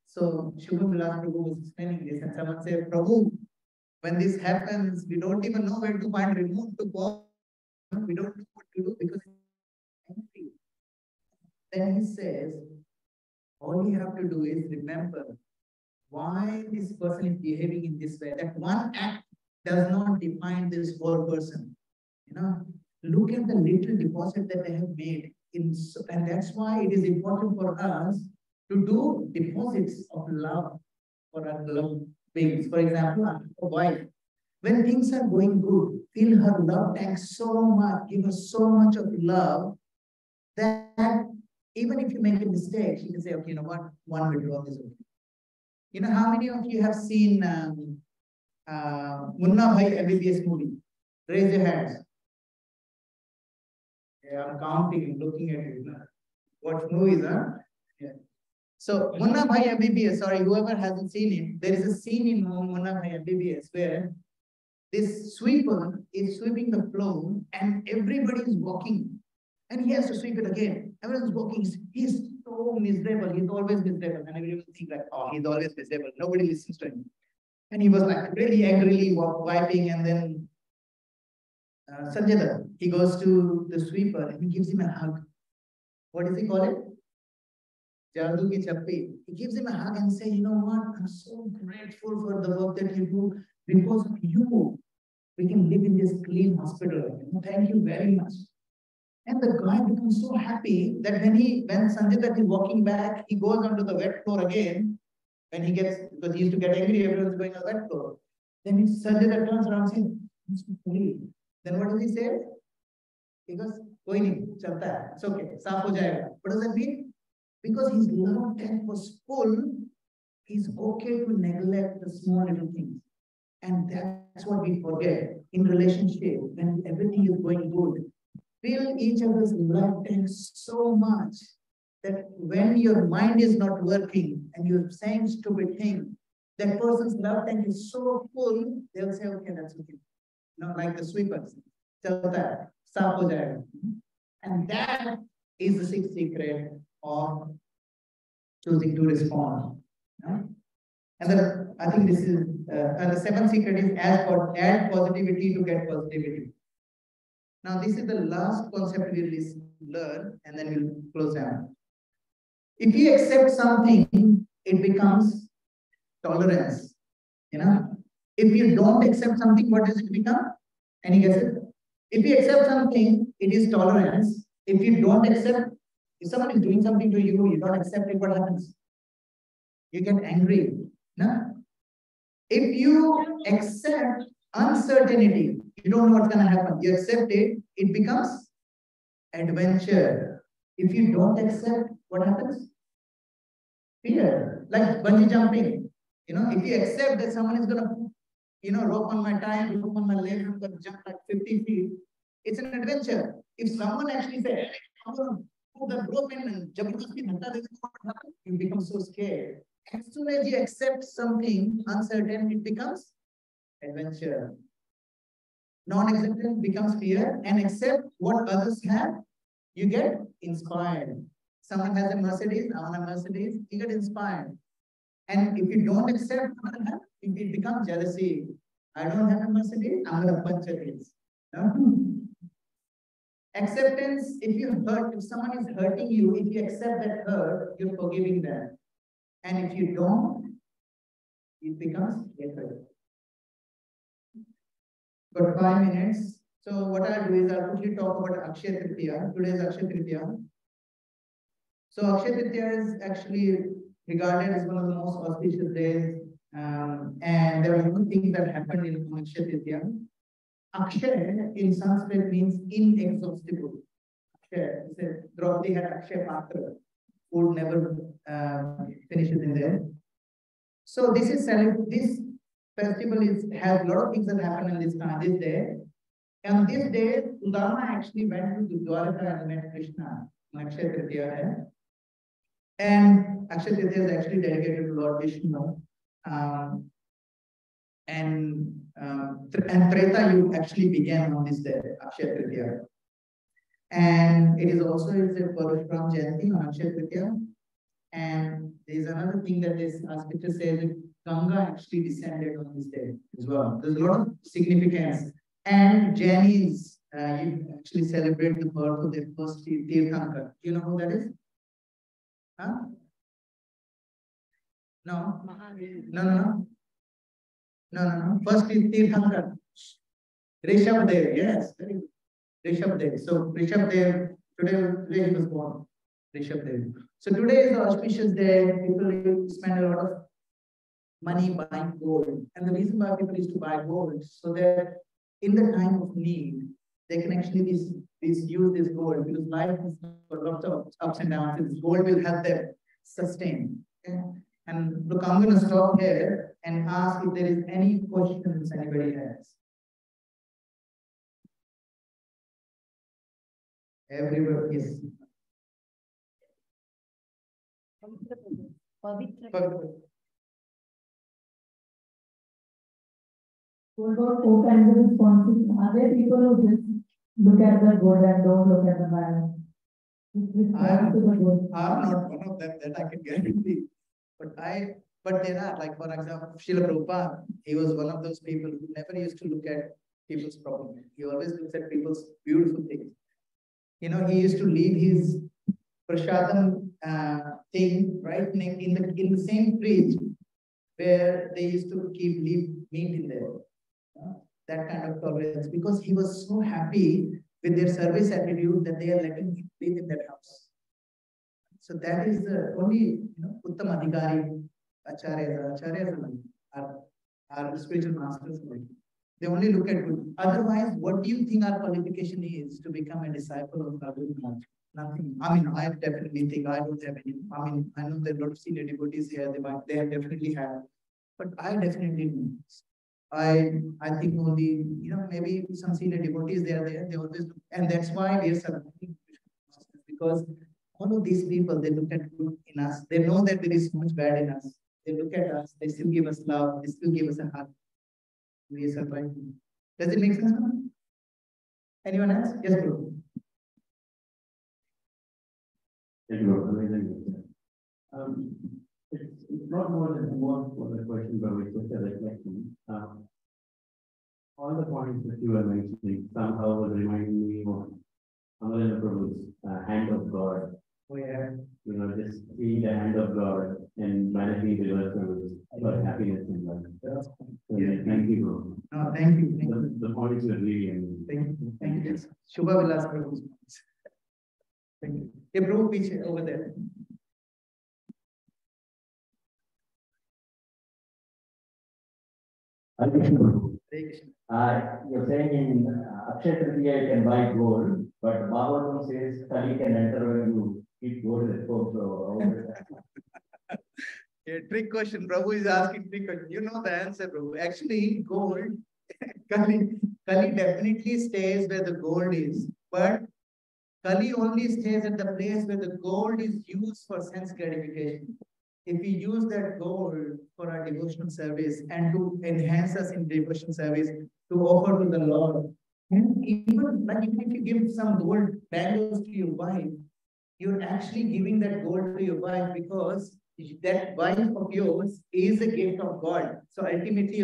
So Shubham Vilas Prabhu was explaining this, and someone said, Prabhu, when this happens, we don't even know where to find remote to pause. We don't know what to do because it's empty. Then he says, all you have to do is remember why this person is behaving in this way. That one act does not define this whole person. Look at the little deposit that they have made. And that's why it is important for us to do deposits of love for our loved beings. For example, a wife. When things are going good, fill her love tank so much, give her so much of love that even if you make a mistake, she can say, okay, you know what, one withdrawal is okay. How many of you have seen Munna Bhai MBBS movie? Raise your hands. Yeah, I'm counting, looking at you. What movies, huh? Yeah. So Munna Bhai MBBS, sorry, whoever hasn't seen it, there is a scene in Munna Bhai MBBS where this sweeper is sweeping the floor and everybody is walking and he has to sweep it again. Everyone's walking. He's so miserable. He's always miserable. And everyone thinks like, oh, he's always miserable. Nobody listens to him. And he was like really angrily wiping, and then Sanjay Dutt, he goes to the sweeper and he gives him a hug. What does he call it? Jadoo ki chappi. He gives him a hug and says, you know what? I'm so grateful for the work that you do because of you. We can live in this clean hospital. Thank you very much. And the guy becomes so happy that when Sanjay Dutt is walking back, he goes onto the wet floor again. When he gets, because he used to get angry, everyone's going on the wet floor. Then Sanjay Dutt turns around and says, then what does he say? He goes, koi nahi, chalta hai. It's okay, saaf ho jayega. What does that mean? Because his love tank was full, he's okay to neglect the small little things. And that's what we forget in relationship when everything is going good. Fill each other's love tank so much that when your mind is not working and you're saying stupid things, that person's love tank is so full, they'll say, okay, that's okay. Like the sweepers. Chalta hai, saaf ho jayega. And that is the sixth secret of choosing to respond. And then I think this is, and the seventh secret is add positivity to get positivity. Now, this is the last concept we'll learn, and then we'll close down. If you accept something, it becomes tolerance. If you don't accept something, what does it become? Any guesses? If you accept something, it is tolerance. If you don't accept, if someone is doing something to you, you don't accept it, what happens? You get angry. No? If you accept uncertainty, you don't know what's going to happen. You accept it, it becomes adventure. If you don't accept, what happens? Fear. Like bungee jumping. If you accept that someone is going to, rope on my tie, rope on my leg, I'm going to jump like 50 feet, it's an adventure. If someone actually says, I'm going to put the rope in and jump, you become so scared. As soon as you accept something uncertain, it becomes adventure. Non-acceptance becomes fear, and accept what others have, you get inspired. Someone has a Mercedes, I want a Mercedes, you get inspired. And if you don't accept what I have, it becomes jealousy. I don't have a Mercedes, I'm going to punch it. Acceptance, if someone is hurting you, if you accept that hurt, you're forgiving them. And if you don't, it becomes hatred. Got 5 minutes. So what I'll do is I'll quickly talk about Akshaya Tritiya. Today is Akshaya Tritiya. So Akshaya Tritiya is actually regarded as one of the most auspicious days. And there are many things that happened in Akshaya Tritiya. Akshaya in Sanskrit means inexhaustible. Akshaya, Draupadi had Akshaya Patra. Food never finishes in there. So this festival has a lot of things that happen in this day. And this day, Sudama actually went to Dwarka and met Krishna on Akshaya Tritiya. And Akshaya Tritiya is actually dedicated to Lord Vishnu. And Treta Yuga actually began on this day, Akshaya Tritiya. And it is also a Parashuram Jayanti on Akshaya Tritiya. And there is another thing that this scripture says that Ganga actually descended on this day as well. There's a lot of significance. And Jainis actually celebrate the birth of their first Tirthankar. Do you know who that is? Huh? No? No. First is Tirthankar. Rishabdev, yes. Very good. Rishabdev. So Rishabdev, today he was born. Rishabdev. So today is the auspicious day. People spend a lot of money buying gold. And the reason why people used to buy gold, so that in the time of need, they can actually use this gold, because life has got lots of ups and downs. This gold will help them sustain. Okay? And look, I'm going to stop here and ask if there is any questions anybody has. Everyone is. What about four kinds of responses? Are there people who just look at the good and don't look at the bad? I'm not one of them, that I can guarantee. But there are, like for example, Srila Prabhupada, he was one of those people who never used to look at people's problems. He always looks at people's beautiful things. He used to leave his prasadam thing right in the same fridge where they used to keep meat in there. that kind of tolerance, because he was so happy with their service attitude that they are letting him live in that house. So that is the only, Uttam Adhikari, Acharyas are spiritual masters. They only look at good. Otherwise, what do you think our qualification is to become a disciple of Sadhu Maharaj? Nothing. I mean, I definitely think I don't have any. I mean, I know there are a lot of senior devotees here. They have definitely have, but I definitely don't. I think only, maybe some senior devotees they are there. They always look, and that's why we are surrounding, because all of these people, they look at good in us. They know that there is so much bad in us. They look at us. They still give us love. They still give us a hug. We are surviving. Does it make sense? Anyone else? Yes, bro. Thank you. It's not more than one for the question, but it's just a reflection. All the points that you were mentioning somehow was reminding me of Amarendra Prabhu's hand of God. Oh, yeah. Just seeing the hand of God and managing the reversals for happiness in life. So, thank you, bro. No, thank you. Thank you. The points were really amazing. Thank you. Thank you. Shubha Vilas Prabhu's points. Thank you. Hey, bro, piche, over there. You're saying in Akshay Tritiya you can buy gold, but Bhagavatam says Kali can enter when you keep gold at home. So, Yeah, trick question. Prabhu is asking trick question. You know the answer, Prabhu. Actually, gold, Kali definitely stays where the gold is, but Kali only stays at the place where the gold is used for sense gratification. If we use that gold for our devotional service and to enhance us in devotional service, to offer to the Lord, and even if you give some gold bangles to your wife, you're actually giving that gold to your wife because that wife of yours is a gift of God. So ultimately,